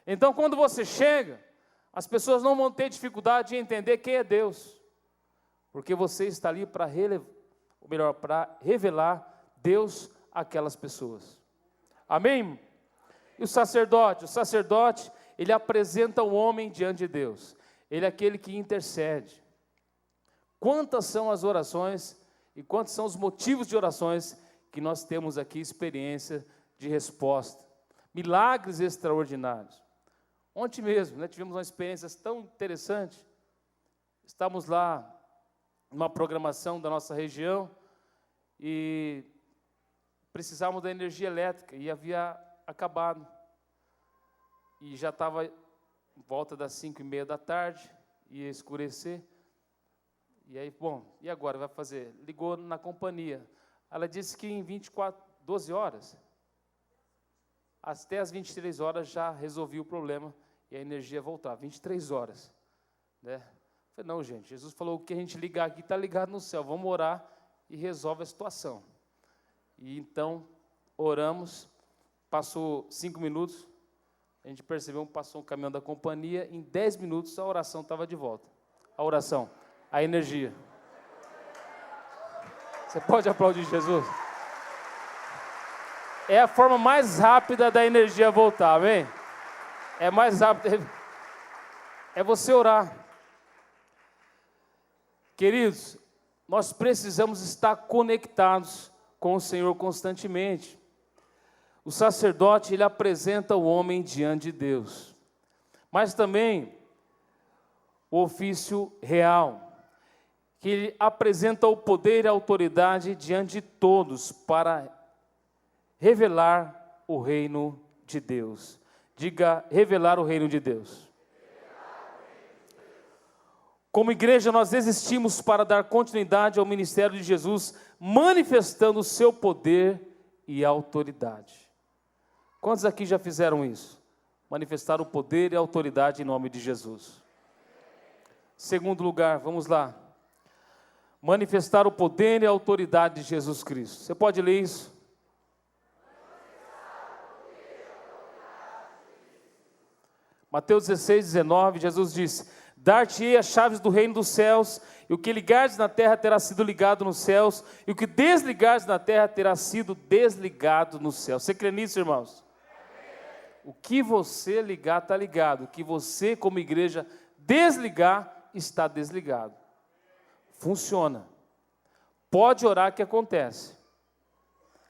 Então, quando você chega, as pessoas não vão ter dificuldade em entender quem é Deus. Porque você está ali para revelar Deus àquelas pessoas. Amém? E o sacerdote, ele apresenta o homem diante de Deus. Ele é aquele que intercede. Quantas são as orações e quantos são os motivos de orações que nós temos aqui experiência de resposta. Milagres extraordinários. Ontem mesmo, tivemos uma experiência tão interessante. Estávamos lá numa programação da nossa região e precisávamos da energia elétrica e havia acabado. E já estava em volta das 5:30 da tarde, ia escurecer. E aí, e agora vai fazer? Ligou na companhia. Ela disse que em 12 horas, até as 23 horas já resolvi o problema e a energia voltar. 23 horas. Né? Eu falei, não, gente, Jesus falou que a gente ligar aqui está ligado no céu. Vamos orar e resolve a situação. E então, oramos, passou 5 minutos, a gente percebeu que passou um caminhão da companhia, em 10 minutos a oração estava de volta. A oração, a energia. Você pode aplaudir Jesus? É a forma mais rápida da energia voltar, amém? É mais rápido, é você orar. Queridos, nós precisamos estar conectados com o Senhor constantemente. O sacerdote, ele apresenta o homem diante de Deus. Mas também o ofício real, que ele apresenta o poder e a autoridade diante de todos para revelar o reino de Deus. Diga, revelar o reino de Deus. Como igreja, nós existimos para dar continuidade ao ministério de Jesus, manifestando o seu poder e autoridade. Quantos aqui já fizeram isso? Manifestaram o poder e a autoridade em nome de Jesus. Segundo lugar, vamos lá. Manifestar o poder e a autoridade de Jesus Cristo. Você pode ler isso? Mateus 16, 19, Jesus disse: dar-te-ei as chaves do reino dos céus, e o que ligares na terra terá sido ligado nos céus, e o que desligares na terra terá sido desligado nos céus. Você crê nisso, irmãos? O que você ligar, está ligado. O que você, como igreja, desligar, está desligado. Funciona. Pode orar que acontece.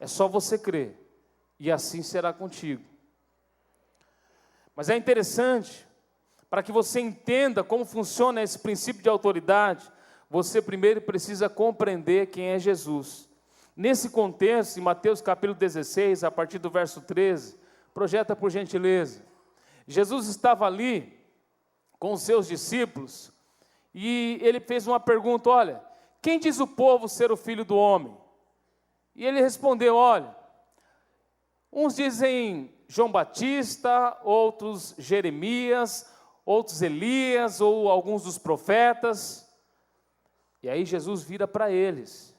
É só você crer. E assim será contigo. Mas é interessante, para que você entenda como funciona esse princípio de autoridade, você primeiro precisa compreender quem é Jesus. Nesse contexto, em Mateus capítulo 16, a partir do verso 13, projeta por gentileza. Jesus estava ali com os seus discípulos e ele fez uma pergunta: olha, quem diz o povo ser o filho do homem? E ele respondeu: olha, uns dizem João Batista, outros Jeremias, outros Elias ou alguns dos profetas. E aí Jesus vira para eles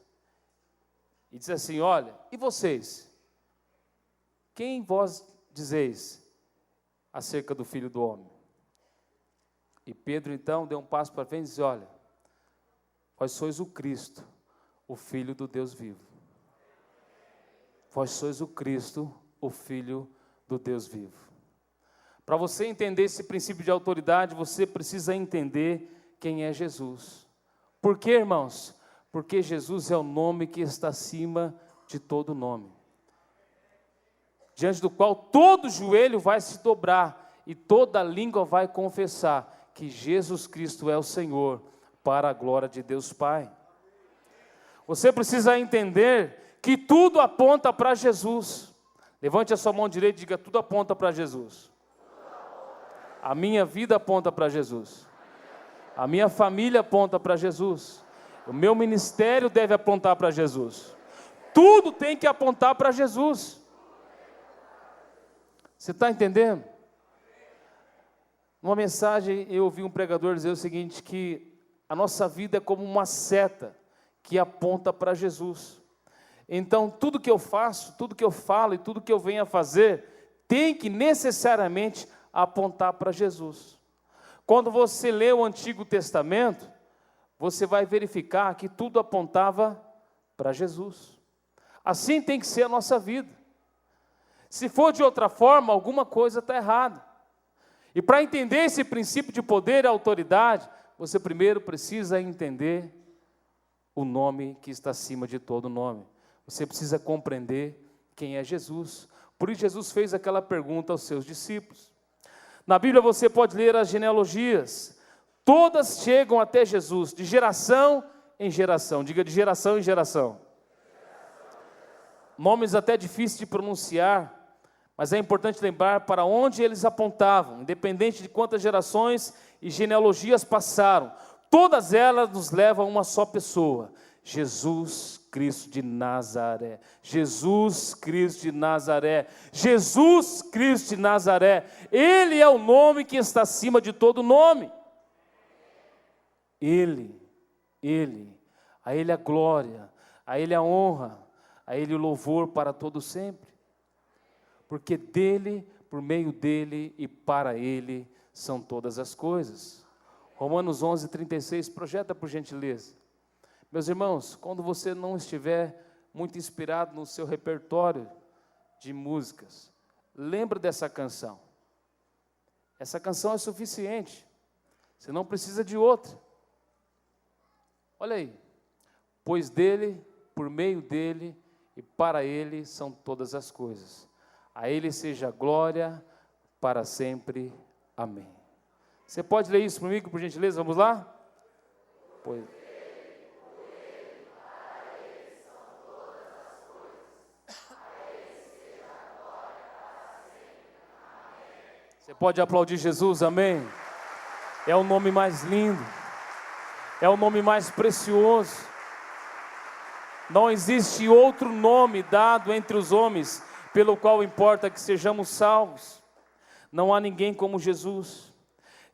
e diz assim: olha, e vocês? Quem vós dizeis acerca do Filho do Homem. E Pedro, então, deu um passo para frente e disse: olha, vós sois o Cristo, o Filho do Deus vivo. Vós sois o Cristo, o Filho do Deus vivo. Para você entender esse princípio de autoridade, você precisa entender quem é Jesus. Por quê, irmãos? Porque Jesus é o nome que está acima de todo nome, diante do qual todo joelho vai se dobrar e toda língua vai confessar que Jesus Cristo é o Senhor, para a glória de Deus Pai. Você precisa entender que tudo aponta para Jesus. Levante a sua mão direita e diga: tudo aponta para Jesus. A minha vida aponta para Jesus. A minha família aponta para Jesus. O meu ministério deve apontar para Jesus. Tudo tem que apontar para Jesus. Você está entendendo? Numa mensagem eu ouvi um pregador dizer o seguinte, que a nossa vida é como uma seta que aponta para Jesus. Então tudo que eu faço, tudo que eu falo e tudo que eu venho a fazer tem que necessariamente apontar para Jesus. Quando você lê o Antigo Testamento, você vai verificar que tudo apontava para Jesus. Assim tem que ser a nossa vida. Se for de outra forma, alguma coisa está errada. E para entender esse princípio de poder e autoridade, você primeiro precisa entender o nome que está acima de todo nome. Você precisa compreender quem é Jesus. Por isso Jesus fez aquela pergunta aos seus discípulos. Na Bíblia você pode ler as genealogias. Todas chegam até Jesus, de geração em geração. Diga: de geração em geração. Nomes até difíceis de pronunciar, mas é importante lembrar para onde eles apontavam, independente de quantas gerações e genealogias passaram. Todas elas nos levam a uma só pessoa: Jesus Cristo de Nazaré. Jesus Cristo de Nazaré. Jesus Cristo de Nazaré. Ele é o nome que está acima de todo nome. Ele, a Ele a glória, a Ele a honra, a Ele o louvor para todo sempre. Porque dele, por meio dele e para Ele são todas as coisas. Romanos 11:36, projeta por gentileza. Meus irmãos, quando você não estiver muito inspirado no seu repertório de músicas, lembra dessa canção. Essa canção é suficiente, você não precisa de outra. Olha aí, pois dele, por meio dele e para ele são todas as coisas. A ele seja glória para sempre. Amém. Você pode ler isso comigo, por gentileza? Vamos lá? Pois... Você pode aplaudir Jesus, amém? É o nome mais lindo, é o nome mais precioso. Não existe outro nome dado entre os homens pelo qual importa que sejamos salvos. Não há ninguém como Jesus.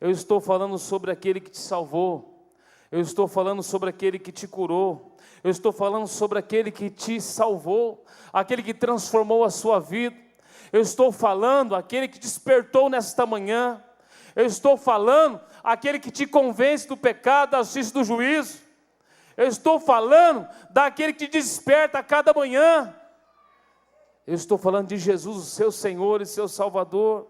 Eu estou falando sobre aquele que te salvou. Eu estou falando sobre aquele que te curou. Eu estou falando sobre aquele que te salvou, aquele que transformou a sua vida. Eu estou falando aquele que despertou nesta manhã. Eu estou falando aquele que te convence do pecado, da justiça e do juízo. Eu estou falando daquele que te desperta a cada manhã. Eu estou falando de Jesus, o seu Senhor e seu Salvador.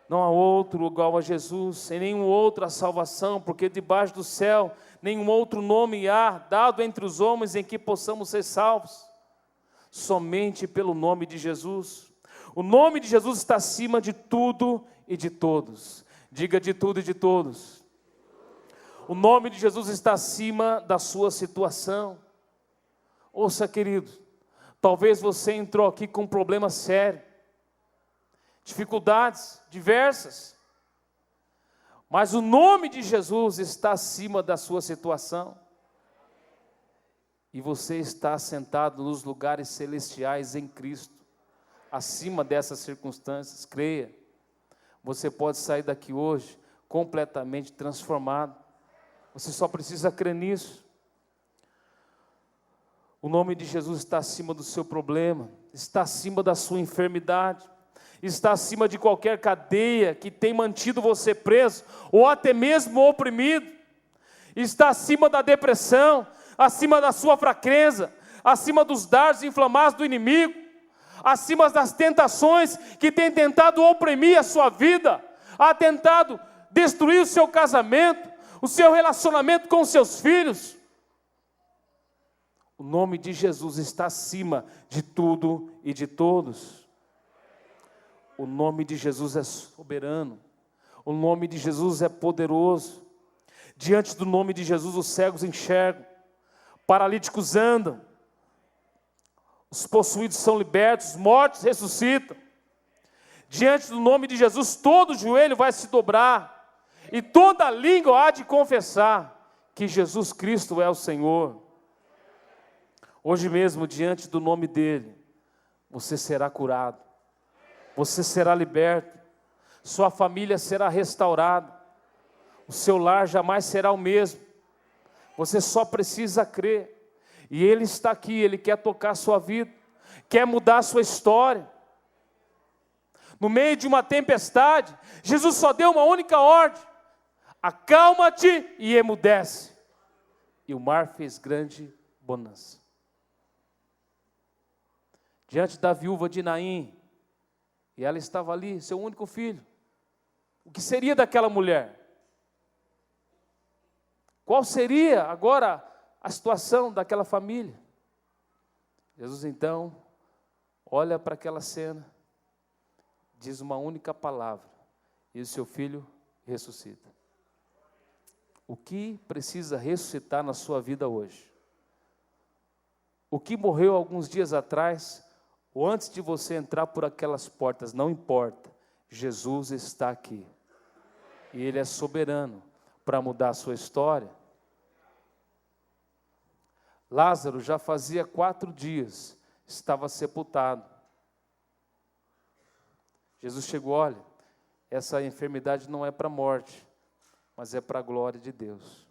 Não há outro igual a Jesus, em nenhum outro a salvação, porque debaixo do céu nenhum outro nome há dado entre os homens em que possamos ser salvos. Somente pelo nome de Jesus. O nome de Jesus está acima de tudo e de todos. Diga: de tudo e de todos. O nome de Jesus está acima da sua situação. Ouça, querido, talvez você entrou aqui com um problema sério, dificuldades diversas, mas o nome de Jesus está acima da sua situação. E você está sentado nos lugares celestiais em Cristo, acima dessas circunstâncias. Creia, você pode sair daqui hoje completamente transformado. Você só precisa crer nisso. O nome de Jesus está acima do seu problema, está acima da sua enfermidade, está acima de qualquer cadeia que tem mantido você preso, ou até mesmo oprimido. Está acima da depressão, acima da sua fraqueza, acima dos dardos inflamados do inimigo, acima das tentações que tem tentado oprimir a sua vida, ha tentado destruir o seu casamento, o seu relacionamento com os seus filhos. O nome de Jesus está acima de tudo e de todos. O nome de Jesus é soberano. O nome de Jesus é poderoso. Diante do nome de Jesus, os cegos enxergam, paralíticos andam, os possuídos são libertos, os mortos ressuscitam. Diante do nome de Jesus, todo joelho vai se dobrar, e toda língua há de confessar que Jesus Cristo é o Senhor. Hoje mesmo, diante do nome dEle, você será curado, você será liberto, sua família será restaurada, o seu lar jamais será o mesmo. Você só precisa crer. E Ele está aqui, Ele quer tocar a sua vida, quer mudar a sua história. No meio de uma tempestade, Jesus só deu uma única ordem: acalma-te e emudece. E o mar fez grande bonança. Diante da viúva de Naim, e ela estava ali, seu único filho. O que seria daquela mulher? Qual seria agora a situação daquela família? Jesus então olha para aquela cena, diz uma única palavra, e o seu filho ressuscita. O que precisa ressuscitar na sua vida hoje? O que morreu alguns dias atrás, ou antes de você entrar por aquelas portas, não importa, Jesus está aqui. E Ele é soberano para mudar a sua história. Lázaro já fazia 4 dias, estava sepultado. Jesus chegou, olha, essa enfermidade não é para a morte, mas é para a glória de Deus.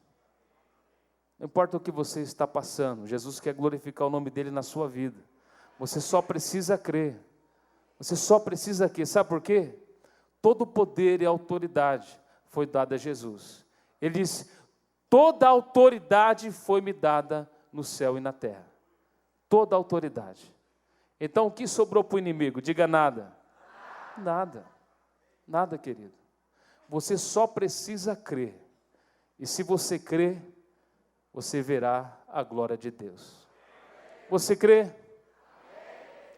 Não importa o que você está passando, Jesus quer glorificar o nome dEle na sua vida. Você só precisa crer. Você só precisa crer. Sabe por quê? Todo poder e autoridade foi dado a Jesus. Ele disse: toda autoridade foi-me dada no céu e na terra. Toda autoridade. Então o que sobrou para o inimigo? Diga nada. Nada. Nada, querido. Você só precisa crer. E se você crer, você verá a glória de Deus. Você crê?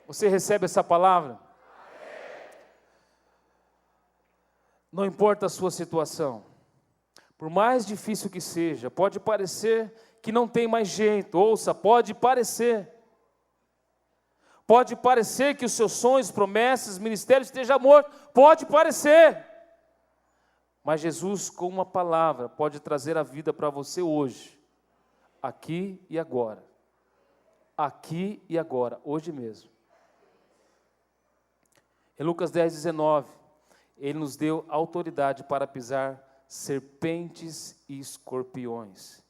Você recebe essa palavra? Não importa a sua situação, por mais difícil que seja, pode parecer que não tem mais jeito, ouça, pode parecer que os seus sonhos, promessas, ministérios estejam mortos, pode parecer, mas Jesus com uma palavra pode trazer a vida para você hoje, aqui e agora, hoje mesmo. Em Lucas 10:19, Ele nos deu autoridade para pisar serpentes e escorpiões,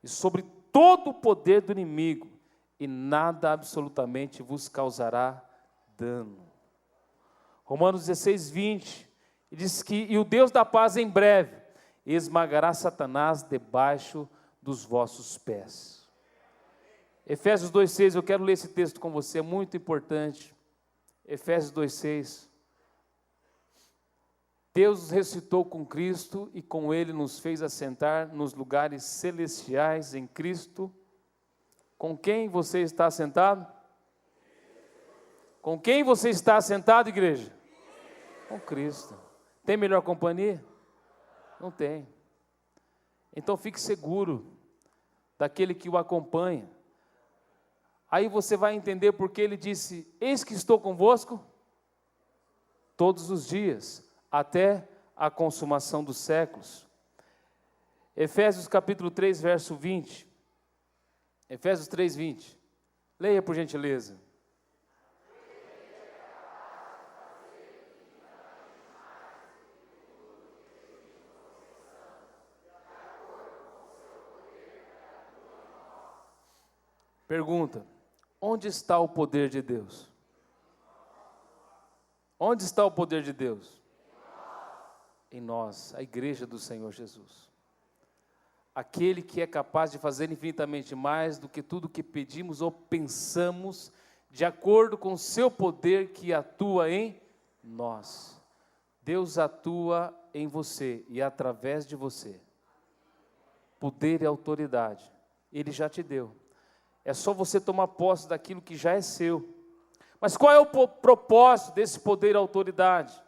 e sobre todo o poder do inimigo, e nada absolutamente vos causará dano. Romanos 16:20, diz que, e o Deus da paz em breve esmagará Satanás debaixo dos vossos pés. Efésios 2:6, eu quero ler esse texto com você, é muito importante. Efésios 2:6, Deus nos ressuscitou com Cristo e com Ele nos fez assentar nos lugares celestiais em Cristo. Com quem você está assentado? Com quem você está assentado, igreja? Com Cristo. Tem melhor companhia? Não tem. Então fique seguro daquele que o acompanha. Aí você vai entender porque Ele disse: eis que estou convosco todos os dias, até a consumação dos séculos. Efésios capítulo 3, verso 20. Efésios 3:20. Leia por gentileza. Pergunta: onde está o poder de Deus? Onde está o poder de Deus? Em nós, a igreja do Senhor Jesus. Aquele que é capaz de fazer infinitamente mais do que tudo que pedimos ou pensamos, de acordo com o seu poder que atua em nós. Deus atua em você e através de você. Poder e autoridade, Ele já te deu. É só você tomar posse daquilo que já é seu. Mas qual é o propósito desse poder e autoridade?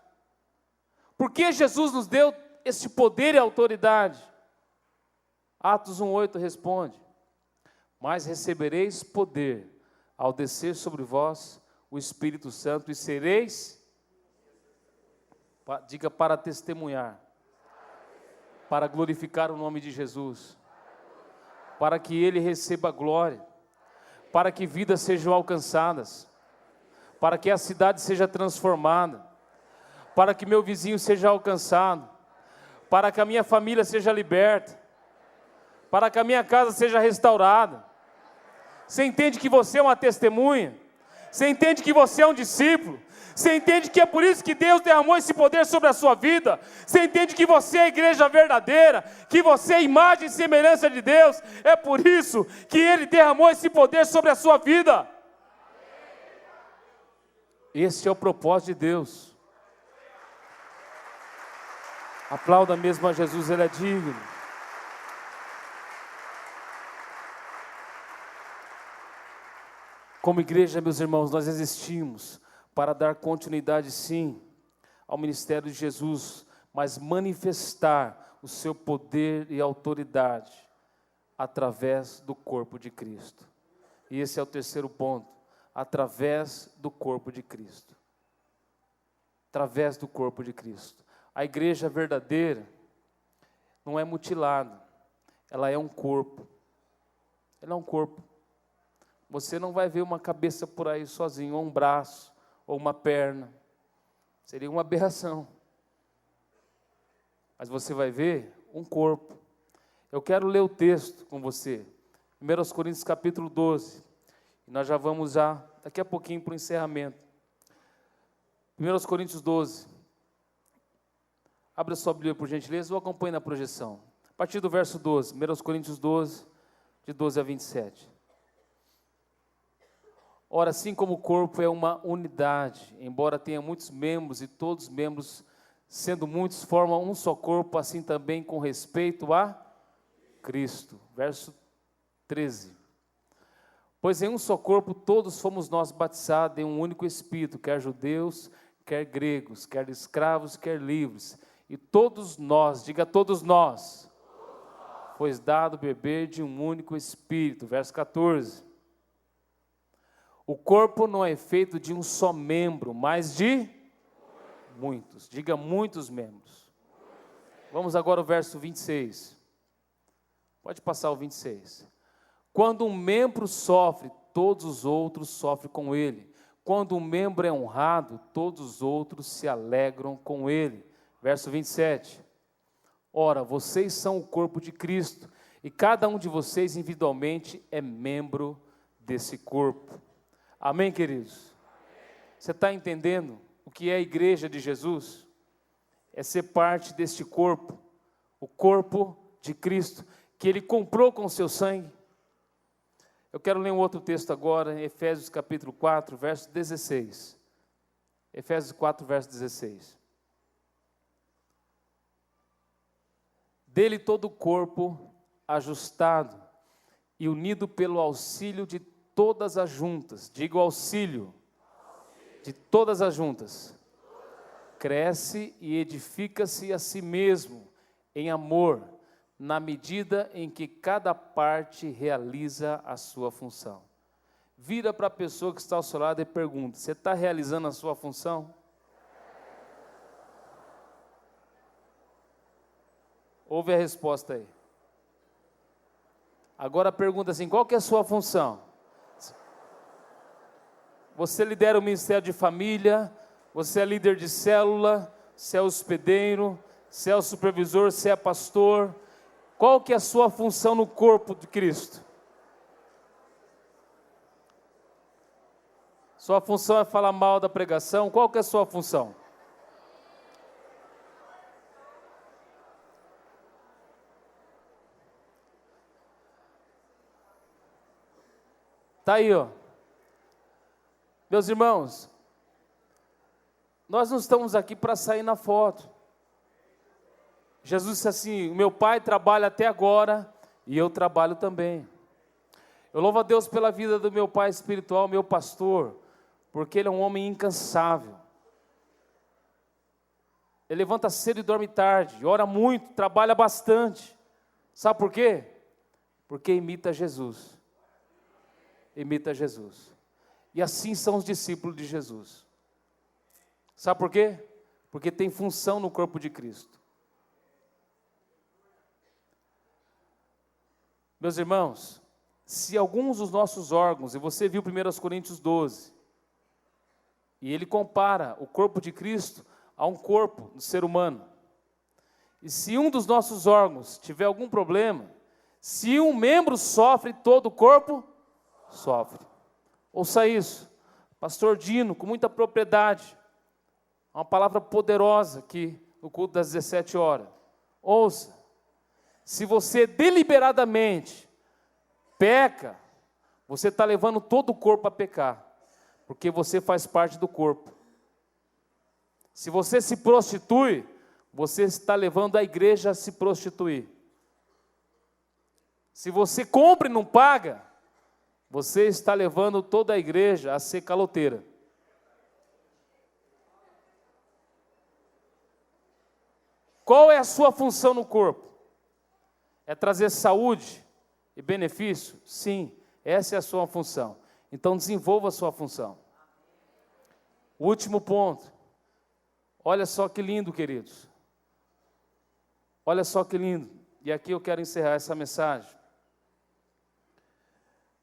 Por que Jesus nos deu esse poder e autoridade? Atos 1:8 responde: mas recebereis poder ao descer sobre vós o Espírito Santo e sereis, diga, para testemunhar, para glorificar o nome de Jesus, para que Ele receba glória, para que vidas sejam alcançadas, para que a cidade seja transformada, para que meu vizinho seja alcançado, para que a minha família seja liberta, para que a minha casa seja restaurada. Você entende que você é uma testemunha? Você entende que você é um discípulo? Você entende que é por isso que Deus derramou esse poder sobre a sua vida? Você entende que você é a igreja verdadeira? Que você é imagem e semelhança de Deus? É por isso que Ele derramou esse poder sobre a sua vida. Esse é o propósito de Deus. Aplauda mesmo a Jesus, Ele é digno. Como igreja, meus irmãos, nós existimos para dar continuidade, sim, ao ministério de Jesus, mas manifestar o seu poder e autoridade através do corpo de Cristo. E esse é o terceiro ponto, através do corpo de Cristo. Através do corpo de Cristo. A igreja verdadeira não é mutilada, ela é um corpo. Ela é um corpo. Você não vai ver uma cabeça por aí sozinho, ou um braço, ou uma perna. Seria uma aberração. Mas você vai ver um corpo. Eu quero ler o texto com você. 1 Coríntios capítulo 12. E nós já vamos daqui a pouquinho para o encerramento. 1 Coríntios 12. Abra sua Bíblia, por gentileza, ou acompanhe na projeção. A partir do verso 12. 1 Coríntios 12, de 12 a 27. Ora, assim como o corpo é uma unidade, embora tenha muitos membros e todos os membros, sendo muitos, formam um só corpo, assim também com respeito a Cristo. Verso 13. Pois em um só corpo todos fomos nós batizados em um único Espírito, quer judeus, quer gregos, quer escravos, quer livres. E todos nós, diga todos nós, foi dado beber de um único Espírito. Verso 14. O corpo não é feito de um só membro, mas de muitos. Diga muitos membros. Vamos agora ao verso 26. Pode passar o 26. Quando um membro sofre, todos os outros sofrem com ele. Quando um membro é honrado, todos os outros se alegram com ele. Verso 27. Ora, vocês são o corpo de Cristo, e cada um de vocês individualmente é membro desse corpo. Amém, queridos? Você está entendendo o que é a igreja de Jesus? É ser parte deste corpo, o corpo de Cristo, que Ele comprou com o seu sangue. Eu quero ler um outro texto agora, em Efésios capítulo 4, verso 16. Efésios 4, verso 16. Dele todo o corpo, ajustado e unido pelo auxílio de todas as juntas, diga o auxílio de todas as juntas, cresce e edifica-se a si mesmo em amor, na medida em que cada parte realiza a sua função. Vira para a pessoa que está ao seu lado e pergunta: você está realizando a sua função? Ouve a resposta aí. Agora pergunta assim: qual que é a sua função? Você lidera o ministério de família, você é líder de célula, você é hospedeiro, você é o supervisor, você é pastor. Qual que é a sua função no corpo de Cristo? Sua função é falar mal da pregação? Qual que é a sua função? Está aí, ó. Meus irmãos, nós não estamos aqui para sair na foto. Jesus disse assim: o meu Pai trabalha até agora e eu trabalho também. Eu louvo a Deus pela vida do meu pai espiritual, meu pastor, porque ele é um homem incansável. Ele levanta cedo e dorme tarde, ora muito, trabalha bastante. Sabe por quê? Porque imita Jesus. Imita Jesus. E assim são os discípulos de Jesus. Sabe por quê? Porque tem função no corpo de Cristo. Meus irmãos, se alguns dos nossos órgãos, e você viu 1 Coríntios 12, e ele compara o corpo de Cristo a um corpo do ser humano. E se um dos nossos órgãos tiver algum problema, se um membro sofre, todo o corpo sofre. Ouça isso, pastor Dino, com muita propriedade, uma palavra poderosa aqui no culto das 17 horas. Ouça, se você deliberadamente peca, você está levando todo o corpo a pecar, porque você faz parte do corpo. Se você se prostitui, você está levando a igreja a se prostituir. Se você compra e não paga, você está levando toda a igreja a ser caloteira. Qual é a sua função no corpo? É trazer saúde e benefício? Sim, essa é a sua função. Então desenvolva a sua função. O último ponto. Olha só que lindo, queridos. Olha só que lindo. E aqui eu quero encerrar essa mensagem.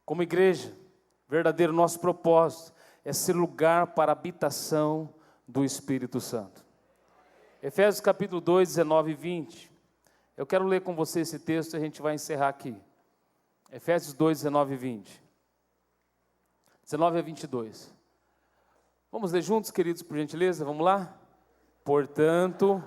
Como igreja, verdadeiro nosso propósito é ser lugar para a habitação do Espírito Santo. Efésios capítulo 2, 19 e 20. Eu quero ler com você esse texto e a gente vai encerrar aqui. Efésios 2, 19 e 20. 19 a 22. Vamos ler juntos, queridos, por gentileza? Vamos lá? Portanto,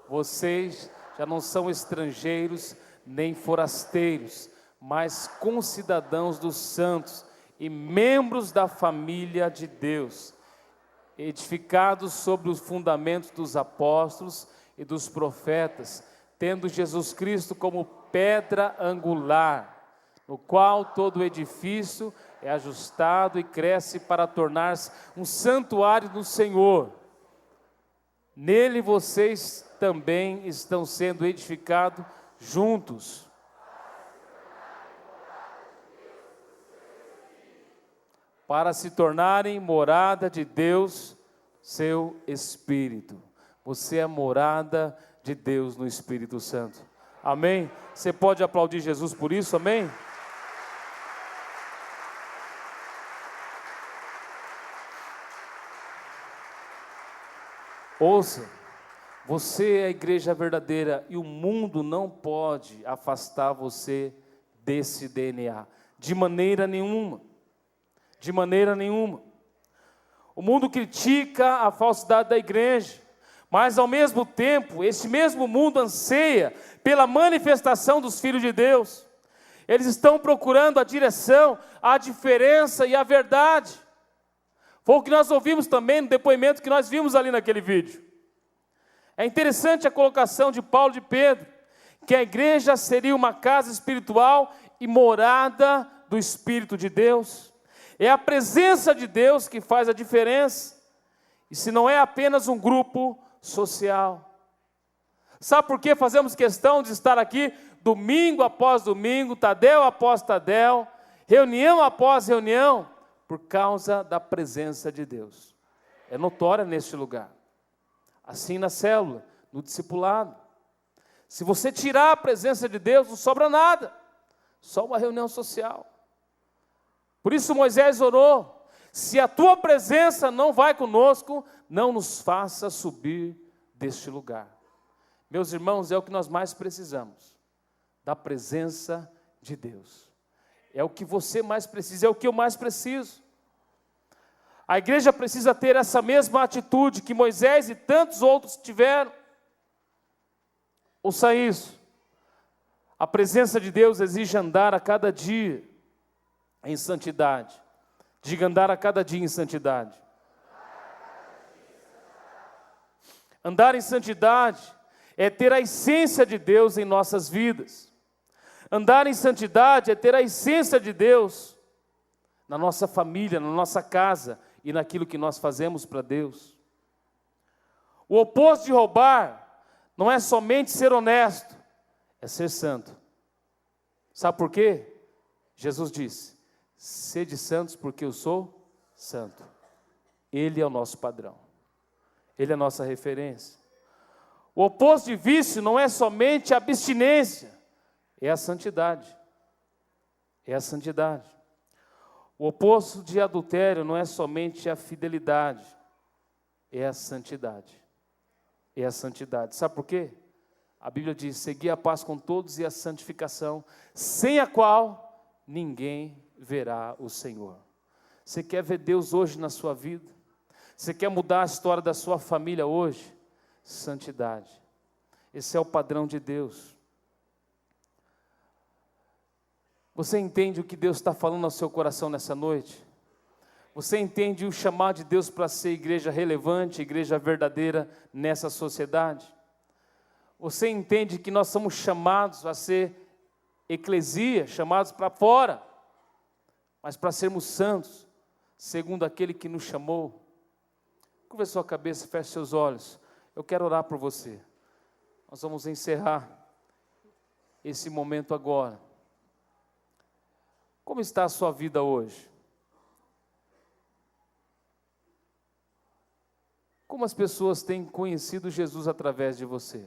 vocês já não são estrangeiros nem forasteiros, mas concidadãos dos santos e membros da família de Deus, edificados sobre os fundamentos dos apóstolos e dos profetas, tendo Jesus Cristo como pedra angular, no qual todo o edifício é ajustado e cresce para tornar-se um santuário do Senhor. Nele vocês também estão sendo edificados juntos, para se tornarem morada de Deus, seu Espírito. Você é morada de Deus no Espírito Santo. Amém? Você pode aplaudir Jesus por isso, amém? Ouça, você é a igreja verdadeira e o mundo não pode afastar você desse DNA, de maneira nenhuma. De maneira nenhuma. O mundo critica a falsidade da igreja, mas ao mesmo tempo, esse mesmo mundo anseia pela manifestação dos filhos de Deus. Eles estão procurando a direção, a diferença e a verdade. Foi o que nós ouvimos também no depoimento que nós vimos ali naquele vídeo. É interessante a colocação de Paulo e de Pedro, que a igreja seria uma casa espiritual e morada do Espírito de Deus. É a presença de Deus que faz a diferença. E se não é apenas um grupo social. Sabe por que fazemos questão de estar aqui domingo após domingo, Tadel após Tadel, reunião após reunião? Por causa da presença de Deus. É notória neste lugar. Assim na célula, no discipulado. Se você tirar a presença de Deus, não sobra nada. Só uma reunião social. Por isso Moisés orou: se a tua presença não vai conosco, não nos faça subir deste lugar. Meus irmãos, é o que nós mais precisamos, da presença de Deus. É o que você mais precisa, é o que eu mais preciso. A igreja precisa ter essa mesma atitude que Moisés e tantos outros tiveram. Ouça isso. A presença de Deus exige andar a cada dia em santidade. Diga, andar a cada dia em santidade. Andar em santidade é ter a essência de Deus em nossas vidas. Andar em santidade é ter a essência de Deus na nossa família, na nossa casa e naquilo que nós fazemos para Deus. O oposto de roubar não é somente ser honesto, é ser santo. Sabe por quê? Jesus disse: sede santos porque eu sou santo. Ele é o nosso padrão. Ele é a nossa referência. O oposto de vício não é somente a abstinência, é a santidade. É a santidade. O oposto de adultério não é somente a fidelidade, é a santidade. É a santidade. Sabe por quê? A Bíblia diz: segui a paz com todos e a santificação, sem a qual ninguém verá o Senhor. Você quer ver Deus hoje na sua vida? Você quer mudar a história da sua família hoje? Santidade. Esse é o padrão de Deus. Você entende o que Deus está falando ao seu coração nessa noite? Você entende o chamado de Deus para ser igreja relevante, igreja verdadeira nessa sociedade? Você entende que nós somos chamados a ser eclesia, chamados para fora, mas para sermos santos, segundo aquele que nos chamou? Curva sua cabeça, feche seus olhos. Eu quero orar por você. Nós vamos encerrar esse momento agora. Como está a sua vida hoje? Como as pessoas têm conhecido Jesus através de você?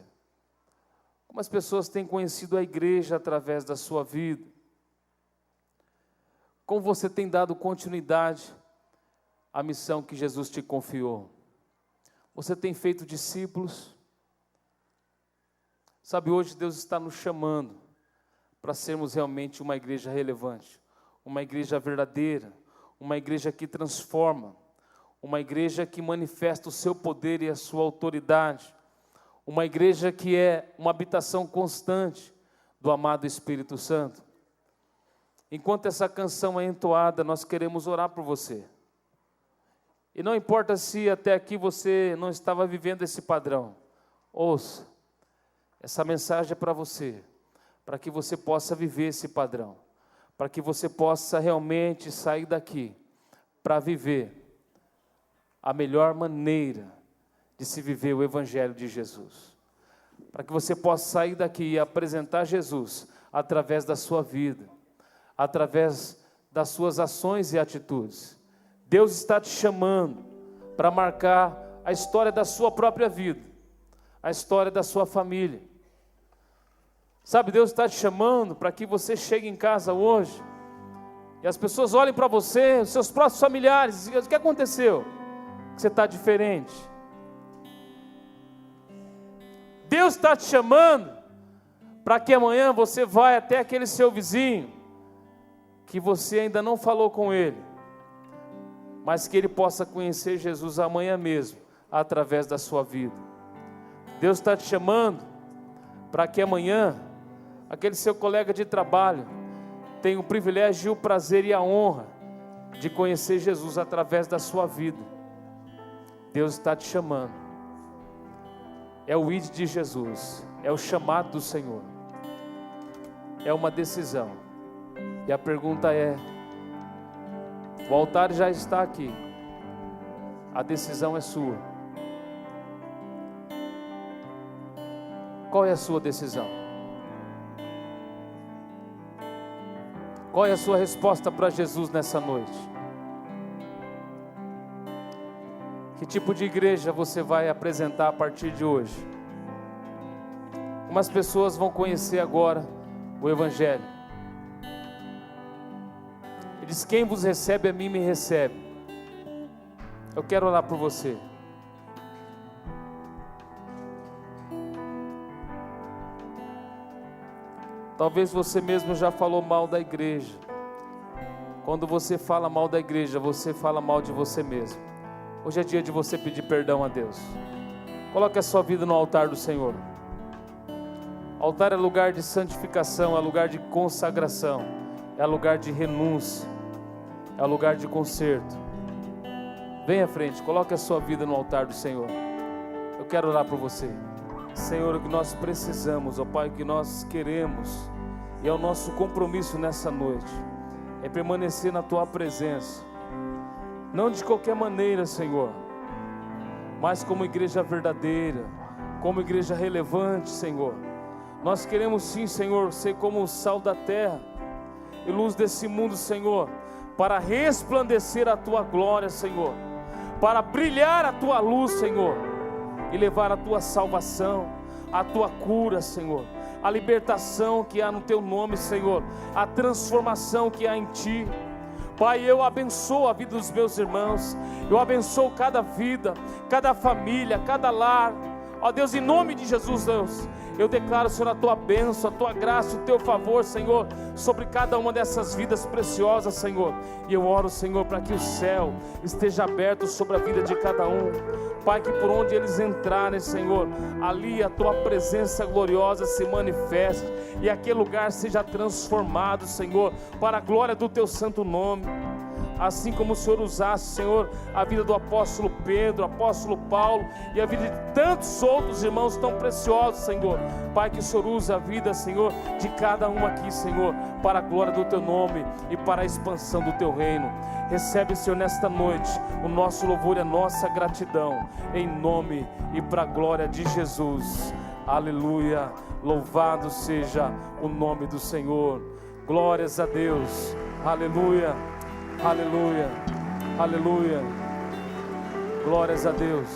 Como as pessoas têm conhecido a igreja através da sua vida? Como você tem dado continuidade à missão que Jesus te confiou? Você tem feito discípulos? Sabe, hoje Deus está nos chamando para sermos realmente uma igreja relevante, uma igreja verdadeira, uma igreja que transforma, uma igreja que manifesta o seu poder e a sua autoridade, uma igreja que é uma habitação constante do amado Espírito Santo. Enquanto essa canção é entoada, nós queremos orar por você. E não importa se até aqui você não estava vivendo esse padrão, ouça, essa mensagem é para você, para que você possa viver esse padrão, para que você possa realmente sair daqui para viver a melhor maneira de se viver o Evangelho de Jesus. Para que você possa sair daqui e apresentar Jesus através da sua vida, através das suas ações e atitudes. Deus está te chamando para marcar a história da sua própria vida, a história da sua família. Sabe, Deus está te chamando para que você chegue em casa hoje e as pessoas olhem para você, os seus próximos familiares, e digam: o que aconteceu? Que você está diferente. Deus está te chamando para que amanhã você vá até aquele seu vizinho que você ainda não falou com ele, mas que ele possa conhecer Jesus amanhã mesmo, através da sua vida. Deus está te chamando para que amanhã aquele seu colega de trabalho tenha o privilégio, o prazer e a honra de conhecer Jesus através da sua vida. Deus está te chamando. É o ID de Jesus, é o chamado do Senhor, é uma decisão. E a pergunta é: o altar já está aqui, a decisão é sua. Qual é a sua decisão? Qual é a sua resposta para Jesus nessa noite? Que tipo de igreja você vai apresentar a partir de hoje? Como as pessoas vão conhecer agora o Evangelho? Ele diz: quem vos recebe a mim me recebe. Eu quero orar por você. Talvez você mesmo já falou mal da igreja, Quando você fala mal da igreja, você fala mal de você mesmo. Hoje é dia de você pedir perdão a Deus. Coloque a sua vida no altar do Senhor. Altar é lugar de santificação, é lugar de consagração, é lugar de renúncia, é lugar de conserto. Venha à frente, coloque a sua vida no altar do Senhor. Eu quero orar por você. Senhor, o que nós precisamos, ó Pai, o que nós queremos, e é o nosso compromisso nessa noite, é permanecer na Tua presença. Não de qualquer maneira, Senhor, mas como igreja verdadeira, como igreja relevante, Senhor. Nós queremos sim, Senhor, ser como o sal da terra e luz desse mundo, Senhor, para resplandecer a Tua glória, Senhor, para brilhar a Tua luz, Senhor, e levar a Tua salvação, a Tua cura, Senhor, a libertação que há no Teu nome, Senhor, a transformação que há em Ti. Pai, eu abençoo a vida dos meus irmãos, eu abençoo cada vida, cada família, cada lar. Ó Deus, em nome de Jesus, Deus, eu declaro, Senhor, a Tua bênção, a Tua graça, o Teu favor, Senhor, sobre cada uma dessas vidas preciosas, Senhor. E eu oro, Senhor, para que o céu esteja aberto sobre a vida de cada um. Pai, que por onde eles entrarem, Senhor, ali a Tua presença gloriosa se manifeste e aquele lugar seja transformado, Senhor, para a glória do Teu santo nome. Assim como o Senhor usasse, Senhor, a vida do apóstolo Pedro, apóstolo Paulo e a vida de tantos outros irmãos tão preciosos, Senhor. Pai, que o Senhor use a vida, Senhor, de cada um aqui, Senhor, para a glória do Teu nome e para a expansão do Teu reino. Recebe, Senhor, nesta noite o nosso louvor e a nossa gratidão, em nome e para a glória de Jesus. Aleluia, louvado seja o nome do Senhor. Glórias a Deus, aleluia. Aleluia, aleluia, glórias a Deus.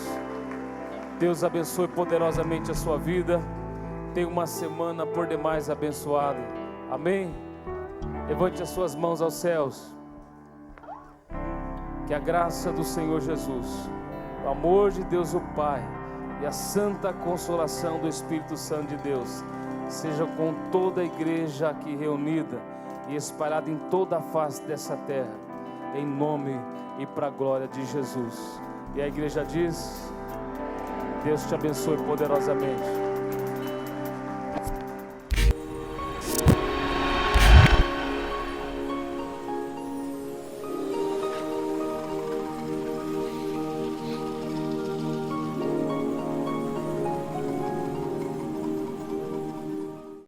Deus abençoe poderosamente a sua vida. Tenha uma semana por demais abençoada. Amém? Levante as suas mãos aos céus. Que a graça do Senhor Jesus, o amor de Deus o Pai e a santa consolação do Espírito Santo de Deus seja com toda a igreja aqui reunida e espalhada em toda a face dessa terra, em nome e para a glória de Jesus. E a igreja diz: Deus te abençoe poderosamente.